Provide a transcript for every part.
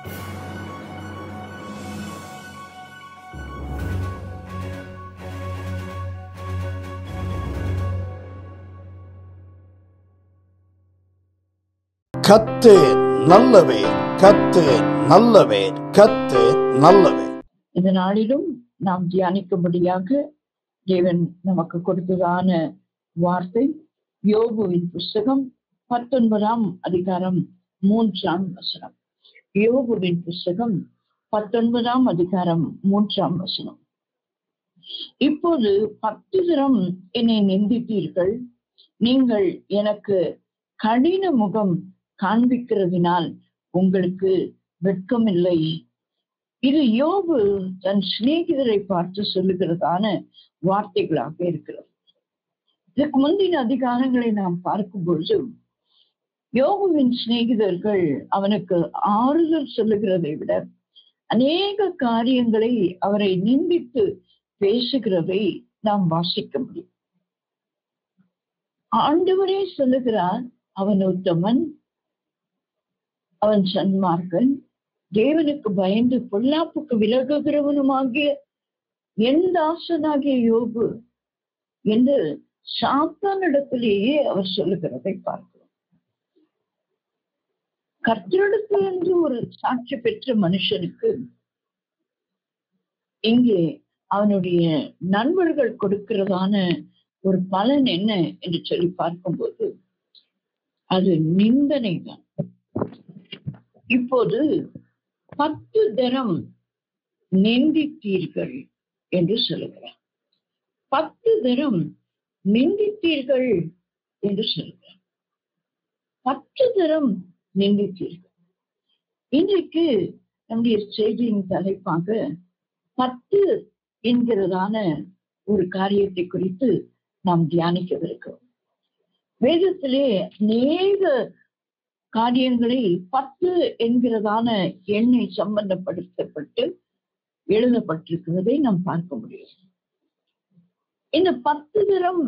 கர்த்தர் நல்லவர், கர்த்தர் நல்லவர், கர்த்தர் நல்லவர். இந்த நாளிலும் நாம் தியானிக்கும்படியாக தேவன் நமக்கு கொடுத்ததான வார்த்தை யோபுவின் புஸ்தகம் 19ஆம் அதிகாரம் 3ஆம் வசனம். யோபுவின் புஸ்தகம் 19ஆம் அதிகாரம் 3ஆம் வசனம். இப்போது 10 தரம் என்னை நிந்தித்தீர்கள், நீங்கள் எனக்கு கடின முகம் காண்பிக்கிறதினால் உங்களுக்கு வெட்கமில்லை. இது யோபு தன் சிநேகிதரை பார்த்து சொல்லுகிறதான வார்த்தைகளாக இருக்கிறது. இதுக்கு முந்தின அதிகாரங்களை நாம் பார்க்கும் பொழுது யோபுவின் சிநேகிதர்கள் அவனுக்கு ஆறுதல் சொல்லுகிறதை விட அநேக காரியங்களை அவரை நிந்தித்து பேசுகிறதை நாம் வாசிக்க முடியும். ஆண்டவரே சொல்லுகிறார், அவன் உத்தமன், அவன் சன்மார்க்கன், தேவனுக்கு பயந்து பொல்லாப்புக்கு விலகுகிறவனுமாகிய என் தாசனாகிய யோபு என்று சாத்தானிடத்திலேயே அவர் சொல்லுகிறதை பார்க்கிறோம். கர்த்தரிடத்திலிருந்து ஒரு சாட்சி பெற்ற மனுஷனுக்கு இங்கே அவனுடைய நண்பர்கள் கொடுக்கிறதான ஒரு பலன் என்ன என்று சொல்லி பார்க்கும்போது அது நிந்தனை தான். இப்போது 10 தரம் நிந்தித்தீர்கள் என்று சொல்லுகிறார். 10 தரம் நிந்தித்தீர்கள் என்று சொல்லுகிறார். 10 தரம் நிந்தித்தீர்கள். இன்றைக்கு நம்முடைய செய்தியின் தலைப்பாக 10 என்கிறதான ஒரு காரியத்தை குறித்து நாம் தியானிக்கவிருக்கிறோம். வேதத்திலே அநேக காரியங்களை 10 என்கிறதான எண்ணை சம்பந்தப்படுத்தப்பட்டு எழுதப்பட்டிருக்கிறதை நாம் பார்க்க முடியும். இந்த 10 தரம்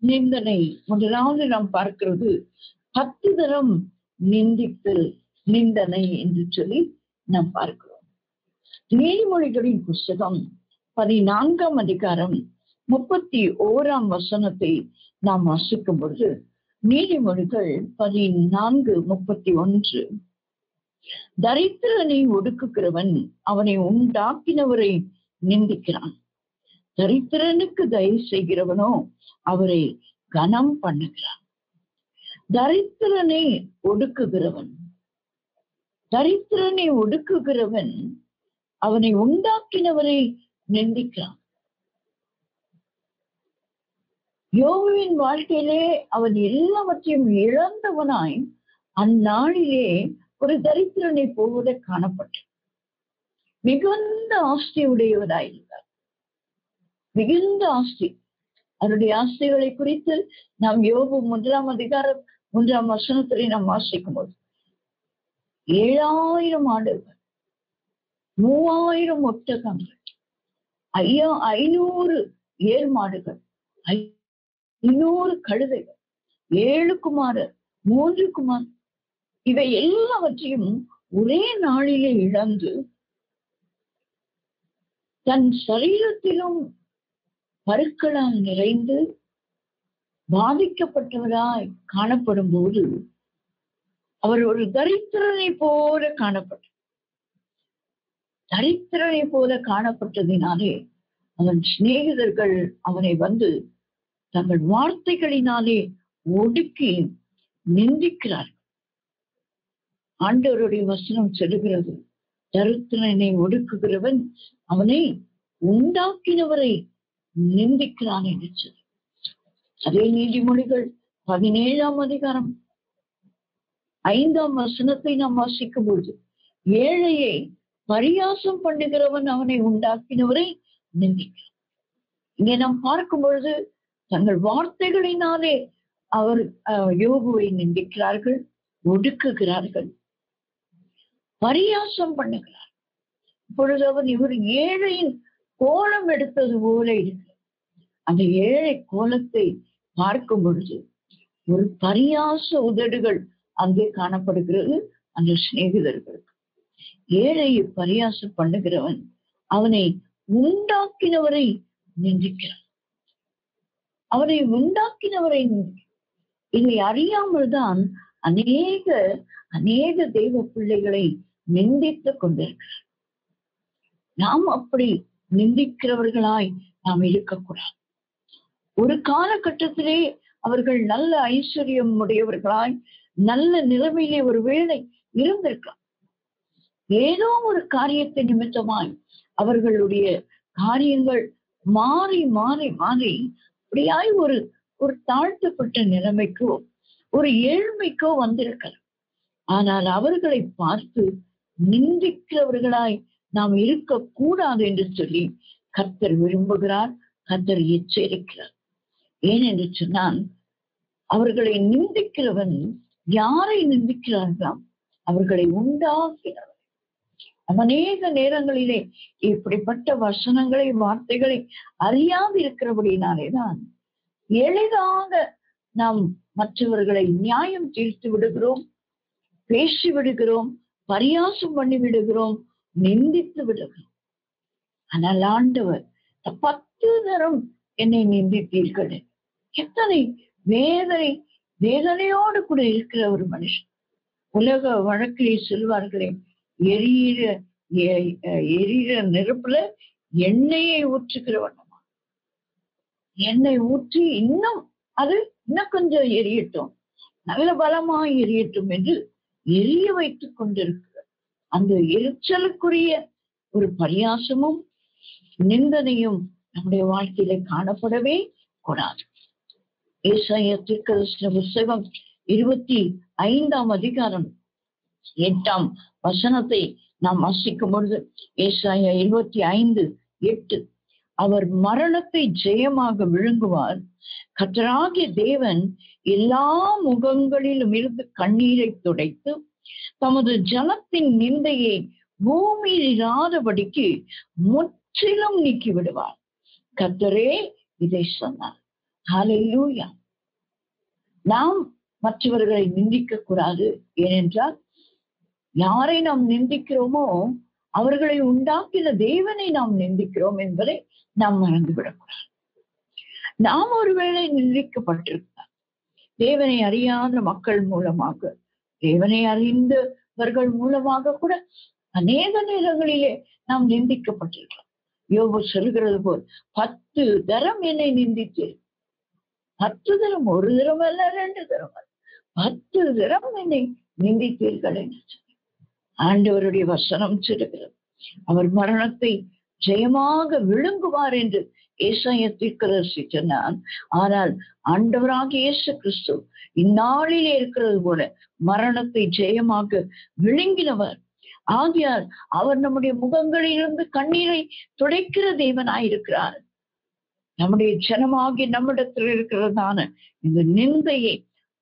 நிந்தனை, முதலாவது நாம் பார்க்கிறது 10 தரம் நிந்தித்து நிந்தனை என்று சொல்லி நாம் பார்க்கிறோம். நீதிமொழிகளின் புஸ்தகம் 14ஆம் அதிகாரம் 31ஆம் வசனத்தை நாம் வாசிக்கும் பொழுது நீதிமொழிகள் 14:31, தரித்திரனை ஒடுக்குகிறவன் அவனை உண்டாக்கினவரை நிந்திக்கிறான், தரித்திரனுக்கு தயவு செய்கிறவனோ அவரை கனம் பண்ணுகிறான். தரித்திரனை ஒடுக்குகிறவன் அவனை உண்டாக்கினவரை நிந்திக்கிறான். யோபுவின் வாழ்க்கையிலே அவன் எல்லாவற்றையும் இழந்தவனாய் அந்நாளிலே ஒரு தரித்திரனை போல காணப்பட்டான். மிகுந்த ஆஸ்தி உடையவனாயிருந்தார், மிகுந்த ஆஸ்தி. அவருடைய ஆஸ்திகளை குறித்து நாம் யோபு 1ஆம் அதிகாரம் 1ஆம் வசனத்திலே நாம் வாசிக்கும் போது 7000 ஆடுகள், 3000 ஒட்டகங்கள், 500 ஏர் மாடுகள், 500 கழுதைகள், 7 குமாரர், 3 குமார், இவை எல்லாவற்றையும் ஒரே நாளிலே இழந்து தன் சரீரத்திலும் பருக்களால் நிறைந்து பாதிக்கப்பட்டவராய் காணப்படும் போது அவர் ஒரு தரித்திரனை போல காணப்பட்டதினாலே அவன் சிநேகிதர்கள் அவனை வந்து தங்கள் வார்த்தைகளினாலே ஒடுக்கி நிந்திக்கிறார்கள். ஆண்டவருடைய வசனம் சொல்லுகிறது, தரித்திரனை ஒடுக்குகிறவன் அவனை உண்டாக்கினவரை நிந்திக்கிறான் என்று சொல்லி. அதே நீதிமொழிகள் 17ஆம் அதிகாரம் 5ஆம் வசனத்தை நாம் வாசிக்கும் பொழுது ஏழையை பரியாசம் பண்ணுகிறவன் அவனை உண்டாக்கினவரை நிந்திக்கிறான். இங்கே நாம் பார்க்கும் பொழுது தங்கள் வார்த்தைகளினாலே அவர் யோபுவை நிந்திக்கிறார்கள், ஒடுக்குகிறார்கள், பரியாசம் பண்ணுகிறார். இப்பொழுது அவன் இவர் ஏழையின் கோலம் எடுத்தது போல இருக்கு. அந்த ஏழை கோலத்தை பார்க்கும் பொழுது ஒரு பரியாச உதடுகள் அங்கே காணப்படுகிறது அந்த சிநேகிதர்களுக்கு. ஏழையை பரியாசம் பண்ணுகிறவன் அவனை உண்டாக்கினவரை நிந்திக்கிறான். அவனை உண்டாக்கினவரை இதை அறியாமல் தான் அநேக தெய்வ பிள்ளைகளை நிந்தித்துக் கொண்டிருக்கிறார். நாம் அப்படி நிந்திக்கிறவர்களாய் நாம் இருக்கக்கூடாது. ஒரு காலகட்டத்திலே அவர்கள் நல்ல ஐஸ்வர்யம் உடையவர்களாய் நல்ல நிலைமையிலே ஒருவேளை இருந்திருக்கலாம். ஏதோ ஒரு காரியத்தை நிமித்தமாய் அவர்களுடைய காரியங்கள் மாறி மாறி மாறி அப்படியாய் ஒரு தாழ்த்தப்பட்ட நிலைமைக்கோ ஒரு ஏழ்மைக்கோ வந்திருக்கலாம். ஆனால் அவர்களை பார்த்து நிந்திக்கிறவர்களாய் நாம் இருக்கக்கூடாது என்று சொல்லி கர்த்தர் விரும்புகிறார், கர்த்தர் எச்சரிக்கிறார். ஏனென்று சொன்னால் அவர்களை நிந்திக்கிறவன் யாரை நிந்திக்கிறார்களாம்? அவர்களை உண்டாக்கினவர். அநேக நேரங்களிலே இப்படிப்பட்ட வசனங்களை வார்த்தைகளை அறியாது இருக்கிறபடினாலேதான் எளிதாக நாம் மற்றவர்களை நியாயம் தீர்த்து விடுகிறோம், பேசி விடுகிறோம், பரியாசம் பண்ணி விடுகிறோம், நிந்தித்து விடுகிறோம். ஆனால் ஆண்டவர் 10 தரம் என்னை நிந்தித்தீர்கள். எத்தனை வேதனையோடு கூட இருக்கிற ஒரு மனுஷன். உலக வழக்கிலே சொல்வார்களே, எரியிற நெருப்புல எண்ணெயை ஊற்றுகிறவனமா, எண்ணெய் ஊற்றி இன்னும் கொஞ்சம் எரியட்டும், நல்ல பலமாய் எரியட்டும் என்று எரிய வைத்துக் கொண்டிருக்கிறார். அந்த எரிச்சலுக்குரிய ஒரு பரியாசமும் நிந்தனையும் நம்முடைய வாழ்க்கையில காணப்படவே கூடாது. ஏசாயா தீர்க்கதரிசன புத்தகம் 25ஆம் அதிகாரம் 8ஆம் வசனத்தை நாம் வாசிக்கும் பொழுது, ஏசாயா 25:8, அவர் மரணத்தை ஜெயமாக விழுங்குவார், கர்த்தராகிய தேவன் எல்லா முகங்களிலும் இருந்து கண்ணீரை துடைத்து தமது ஜனத்தின் நிந்தையை பூமியில் இராதபடிக்கு முற்றிலும் நீக்கி விடுவார். கர்த்தரே இதை சொன்னார். ஹல்லேலூயா. நாம் மற்றவர்களை நிந்திக்க கூடாது. ஏனென்றால் யாரை நாம் நிந்திக்கிறோமோ அவர்களை உண்டாக்கின தேவனை நாம் நிந்திக்கிறோம் என்பதை நாம் மறந்துவிடக்கூடாது. நாம் ஒருவேளை நிந்திக்கப்பட்டிருக்கிறார், தேவனை அறியாத மக்கள் மூலமாக, தேவனை அறிந்தவர்கள் மூலமாக கூட அநேக நேரங்களிலே நாம் நிந்திக்கப்பட்டிருக்கிறோம். யோபு சொல்கிறது போல் 10 தரம் என்னை நிந்தித்தீர். 10 தரம், ஒரு தரம் அல்ல, 2 தரம் அல்ல, 10 தரம் என்னை நிந்தித்தீர்கள் என்று சொல்லி ஆண்டவருடைய வசனம் சொல்லுகிறது. அவர் மரணத்தை ஜெயமாக விழுங்குவார் என்று ஏசாயா தீர்க்கதரிசி சொன்னார். ஆனால் ஆண்டவராகிய இயேசு கிறிஸ்து இந்நாளிலே இருக்கிறது போல மரணத்தை ஜெயமாக விழுங்கினவர். ஆகியால் அவர் நம்முடைய முகங்களிலிருந்து கண்ணீரை துடைக்கிற தேவனாயிருக்கிறார். நம்முடைய ஜனமாகி நம்மிடத்தில் இருக்கிறதான இந்த நிந்தையை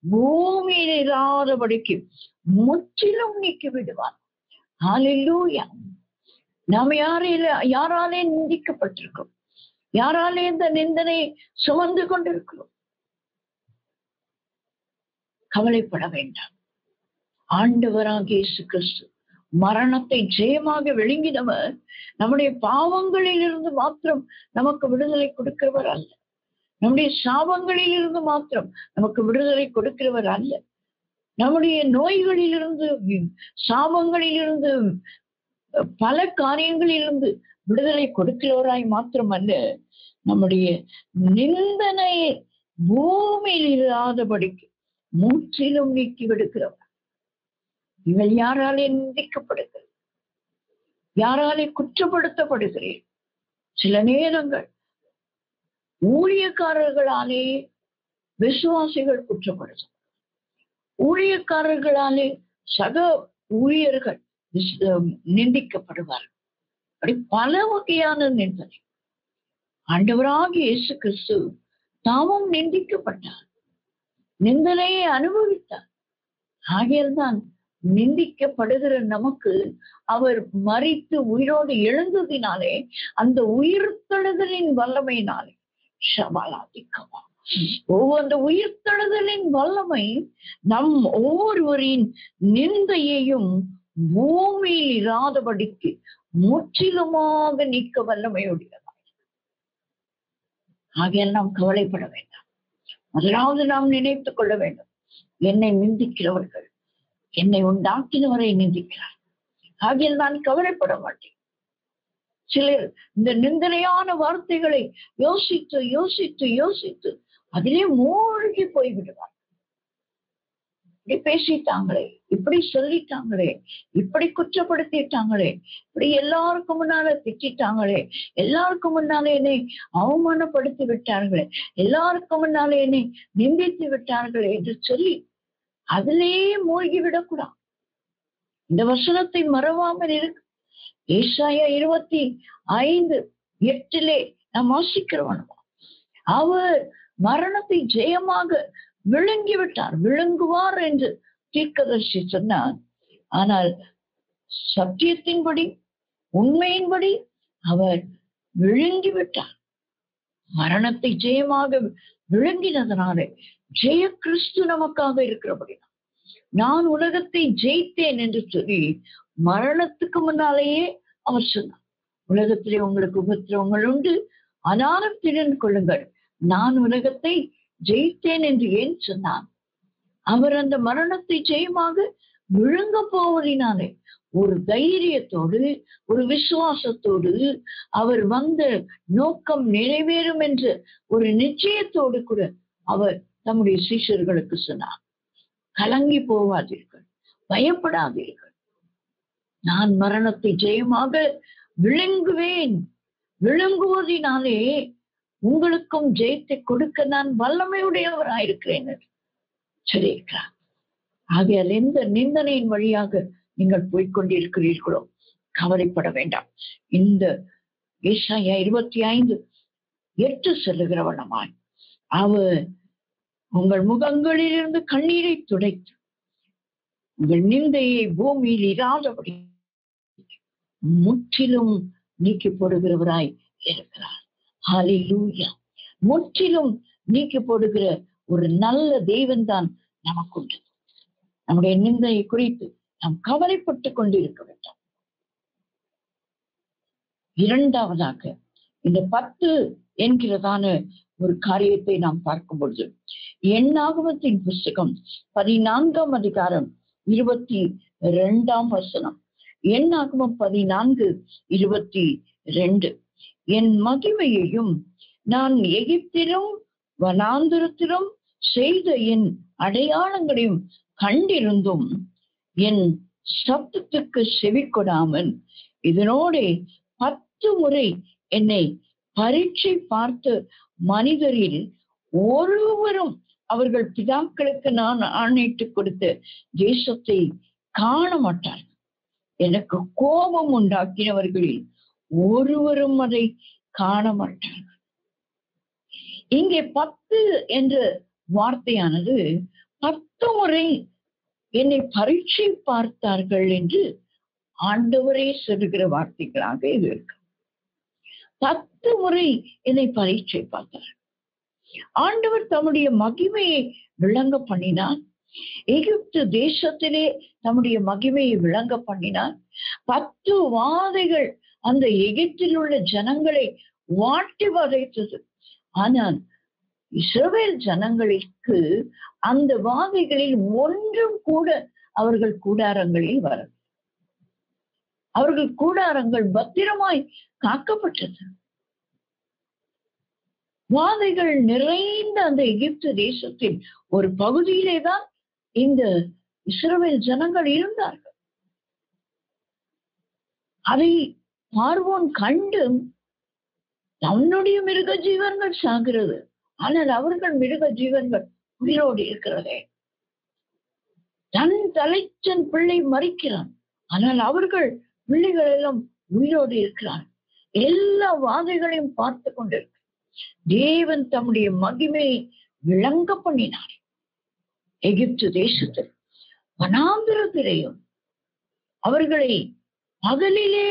பூமியில் இராதபடிக்கு முற்றிலும் நீக்கி விடுவார். ஹல்லேலூயா. நாம் யாராலே நிந்திக்கப்பட்டிருக்கோம்? யாராலே இந்த நிந்தனை சுமந்து கொண்டிருக்கிறோம்? கவலைப்பட வேண்டாம். ஆண்டவராகிய இயேசு கிறிஸ்து மரணத்தை ஜெயமாக விழுங்கினவர் நம்முடைய பாவங்களில் இருந்து மாத்திரம் நமக்கு விடுதலை கொடுக்கிறவர் அல்ல. நம்முடைய சாபங்களில் இருந்து மாத்திரம் நமக்கு விடுதலை கொடுக்கிறவர் அல்ல. நம்முடைய நோய்களிலிருந்து, சாபங்களிலிருந்து, பல காரியங்களிலிருந்து விடுதலை கொடுக்கிறவராய் மாத்திரம் அல்ல, நம்முடைய நிந்தனை பூமியில் இல்லாதபடிக்கு முற்றிலும் நீக்கி விடுக்கிறவர். நீங்கள் யாராலே நிந்திக்கப்படுகிறீர்கள்? யாராலே குற்றப்படுத்தப்படுகிறீர்கள்? சில நேரங்கள் ஊழியக்காரர்களாலே விசுவாசிகள் குற்றப்படுத்தும், ஊழியக்காரர்களாலே சக ஊழியர்கள் நிந்திக்கப்படுவார்கள். அப்படி பல வகையான நிந்தனை. ஆண்டவராகிய இயேசு கிறிஸ்து தாமும் நிந்திக்கப்பட்டார், நிந்தனையை அனுபவித்தார். ஆகியதான் நிந்திக்கப்படுகிற நமக்கு அவர் மரித்து உயிரோடு எழுந்ததினாலே, அந்த உயிர்த்தெழுதலின் வல்லமையினாலே ஷபாலாதிக்கவா அந்த உயிர்த்தெழுதலின் வல்லமை நம் ஒவ்வொருவரின் நிந்தையையும் பூமியில் இராதபடிக்கு முற்றிலுமாக நீக்க வல்லமையுடையது. ஆகையால் நாம் கவலைப்பட வேண்டாம். முதலாவது நாம் நினைத்துக் கொள்ள வேண்டும், என்னை நிந்திக்கிறவர்கள் என்னை உண்டாக்கினவரை நிந்திக்கிறார். ஆகையால் நான் கவலைப்பட மாட்டேன். சிலர் இந்த நிந்தனையான வார்த்தைகளை யோசித்து யோசித்து யோசித்து அதிலே மூழ்கி போய்விடுவார். இப்படி பேசிட்டாங்களே, இப்படி சொல்லிட்டாங்களே, இப்படி குற்றப்படுத்திட்டாங்களே, இப்படி எல்லாருக்கும் முன்னால திட்டாங்களே, எல்லாருக்கும் முன்னாலே என்னை அவமானப்படுத்தி விட்டார்களே, எல்லாருக்கும் முன்னாலே என்னை நிந்தித்து விட்டார்களே என்று சொல்லி அதிலேயே மூழ்கி விடக்கூடாது. இந்த வசனத்தை மறவாமல் இருக்கு. ஏசாயா 25:8 நாம் வாசிக்கிறோம். அவர் மரணத்தை ஜெயமாக விழுங்கி விட்டார், விழுங்குவார் என்று தீர்க்கதரிசி சொன்னார். ஆனால் சத்தியத்தின்படி, உண்மையின்படி அவர் விழுங்கி விட்டார். மரணத்தை ஜெயமாக விழுங்கினதனாலே ஜெய கிறிஸ்து நமக்காக இருக்கிறபடி நான் உலகத்தை ஜெயித்தேன் என்று சொல்லி மரணத்துக்கு முன்னாலேயே அவர் சொன்னார், உலகத்திலே உங்களுக்கு உபத்திரவங்கள் உண்டு, ஆனாலும் திடன் கொள்ளுங்கள், நான் உலகத்தை ஜெயித்தேன் என்று ஏன் சொன்னார்? அவர் அந்த மரணத்தை ஜெயமாக விழுங்க போவதினாலே ஒரு தைரியத்தோடு, ஒரு விசுவாசத்தோடு, அவர் வந்த நோக்கம் நிறைவேறும் என்ற ஒரு நிச்சயத்தோடு கூட அவர் தம்முடைய சீஷர்களுக்கு சொன்னார், கலங்கி போவாதீர்கள், பயப்படாதீர்கள், நான் மரணத்தை ஜெயமாக விழுங்குவேன், விழுங்குவதினாலே உங்களுக்கும் ஜெயத்தை கொடுக்க நான் வல்லமையுடையவராயிருக்கிறேன் என்று சொல்லியிருக்கிறார். ஆகையால் எந்த நிந்தனையின் வழியாக நீங்கள் போய்கொண்டிருக்கிறீர்களோ கவலைப்பட வேண்டாம். இந்த ஏசாயா 25:8 சொல்லுகிறவனமாய் அவர் உங்கள் முகங்களில் இருந்து கண்ணீரை துடைத்து உங்கள் நிந்தையை பூமியில் இராதபடி முற்றிலும் நீக்கி போடுகிறவராய் இருக்கிறார். ஹல்லேலூயா. முற்றிலும் நீக்கி போடுகிற ஒரு நல்ல தேவன் தான் நமக்கு உண்டு. நம்முடைய நிந்தையை குறித்து நாம் கவலைப்பட்டு கொண்டிருக்க வேண்டாம். இரண்டாவதாக இந்த 10 என்கிறதான ஒரு காரியத்தை நாம் பார்க்கும் பொழுது, எண்ணாகமத்தின் புஸ்தகம் 14ஆம் அதிகாரம் 22ஆம் வசனம். எண்ணாகமம் 14:22. என் மகிமையையும் நான் எகிப்திலும் வனாந்திரத்திலும் செய்த என் அடையாளங்களையும் கண்டிருந்தும் என் சத்தத்துக்கு செவி கொடாமல் இதனோட 10 முறை என்னை பரீட்சை பார்த்து மனிதரில் ஒருவரும் அவர்கள் பிதாக்களுக்கு நான் ஆணையிட்டு கொடுத்த தேசத்தை காண மாட்டார்கள். எனக்கு கோபம் உண்டாக்கினவர்களில் ஒருவரும் அதை காண மாட்டார்கள். இங்கே 10 என்ற வார்த்தையானது 10 முறை என்னை பரீட்சை பார்த்தார்கள் என்று ஆண்டவரே சொல்லுகிற வார்த்தைகளாக இது இருக்கு. 10 முறை என்னை பரீட்சை பார்த்தார். ஆண்டவர் தம்முடைய மகிமையை விளங்க பண்ணினார். எகிப்து தேசத்திலே தம்முடைய மகிமையை விளங்க பண்ணினார். 10 வாதைகள் அந்த எகிப்தில் உள்ள ஜனங்களை வாட்டி வதைத்தது. ஆனால் இஸ்ரவேல் ஜனங்களுக்கு அந்த வாதைகளில் ஒன்றும் கூட அவர்கள் கூடாரங்களில் வர, அவர்கள் கூடாரங்கள் பத்திரமாய் காக்கப்பட்டது. வாதைகள் நிறைந்த அந்த எகிப்து தேசத்தின் ஒரு பகுதியிலே தான் இந்த இஸ்ரவேல் ஜனங்கள் இருந்தார்கள். அதை பார்வோன் கண்டு தன்னுடைய மிருக ஜீவன்கள் சாகிறது, ஆனால் அவர்கள் மிருக ஜீவன்கள் உயிரோடு இருக்கிறதே. தன் தலைச்சன் பிள்ளை மறிக்கிறான், ஆனால் அவர்கள் பிள்ளைகள் எல்லாம் உயிரோடு இருக்கிறார். எல்லா வாதைகளையும் பார்த்து கொண்டிருக்க தேவன் தம்முடைய மகிமையை விளங்க பண்ணினார். எகிப்து தேசத்தில் வனாந்திரத்திலேயும் அவர்களை பகலிலே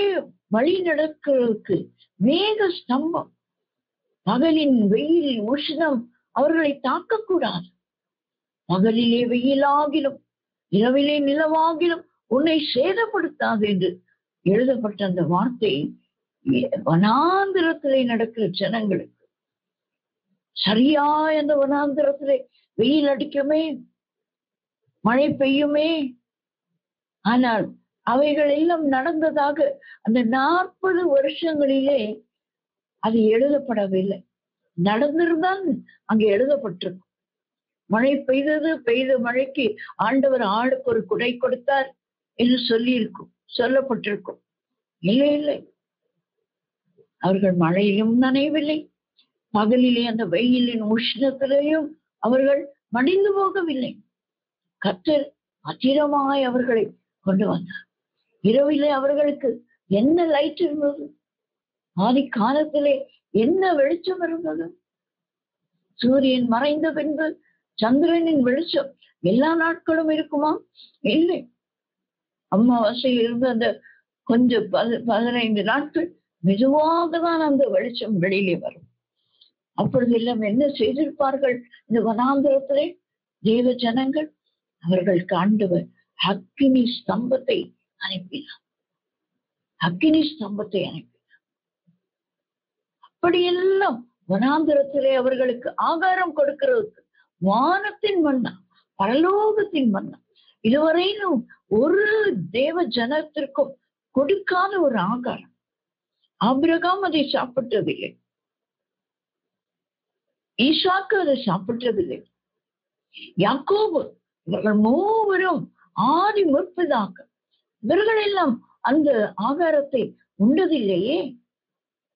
வழி நடக்கிறதுக்கு மேக ஸ்தம்பம், பகலின் வெயில் உஷ்ணம் அவர்களை தாக்கக்கூடாது. பகலிலே வெயிலாகிலும் இரவிலே நிலவாகிலும் உன்னை சேதப்படுத்தாது என்று எழுதப்பட்ட அந்த வார்த்தை வனாந்திரத்திலே நடக்கிற ஜனங்களுக்கு, சரியா அந்த வனாந்திரத்திலே வெயில் அடிக்குமே, மழை பெய்யுமே, ஆனால் அவைகள் எல்லாம் நடந்ததாக அந்த 40 வருஷங்களிலே அது எழுதப்படவில்லை. நடந்திருந்தால் அங்கே எழுதப்பட்டிருக்கும். மழை பெய்தது, பெய்த மழைக்கு ஆண்டவர் ஆளுக்கு ஒரு குடை கொடுத்தார் என்று சொல்லப்பட்டிருக்கும். இல்லை இல்லை, அவர்கள் மழையிலும் நனையவில்லை, பகலிலே அந்த வெயிலின் உஷ்ணத்திலேயும் அவர்கள் மடிந்து போகவில்லை. கர்த்தர் பத்திரமாய் அவர்களை கொண்டு வந்தார். இரவிலே அவர்களுக்கு என்ன லைட் இருந்தது? ஆதி காலத்திலே என்ன வெளிச்சம் இருந்தது? சூரியன் மறைந்த பின்பு சந்திரனின் வெளிச்சம் எல்லா நாட்களும் இருக்குமா? இல்லை. அமாவாசையில் இருந்து அந்த கொஞ்சம் 15 நாட்கள் மெதுவாக தான் அந்த வெளிச்சம் வெளியிலே வரும். அப்பொழுது எல்லாம் என்ன செய்திருப்பார்கள்? இந்த வனாந்திரத்திலே தேவ ஜனங்கள் அவர்கள் காண்டவர் அக்கினி ஸ்தம்பத்தை அனுப்பினார். அக்கினி ஸ்தம்பத்தை அனுப்பினார். அப்படியெல்லாம் வனாந்திரத்திலே அவர்களுக்கு ஆகாரம் கொடுக்கிறதுக்கு வானத்தின் மன்னா, பரலோகத்தின் மன்னா, இதுவரையிலும் ஒரு தேவ ஜனத்திற்கும் கொடுக்காத ஒரு ஆகாரம். ஆபிரகாம் அதை சாப்பிட்டதில்லை, ஈசாக்கு அதை சாப்பிட்டதில்லை, யாக்கோபு, இவர்கள் மூவரும் ஆதி முற்பதாக இவர்கள் எல்லாம் அந்த ஆகாரத்தை உண்டதில்லையே.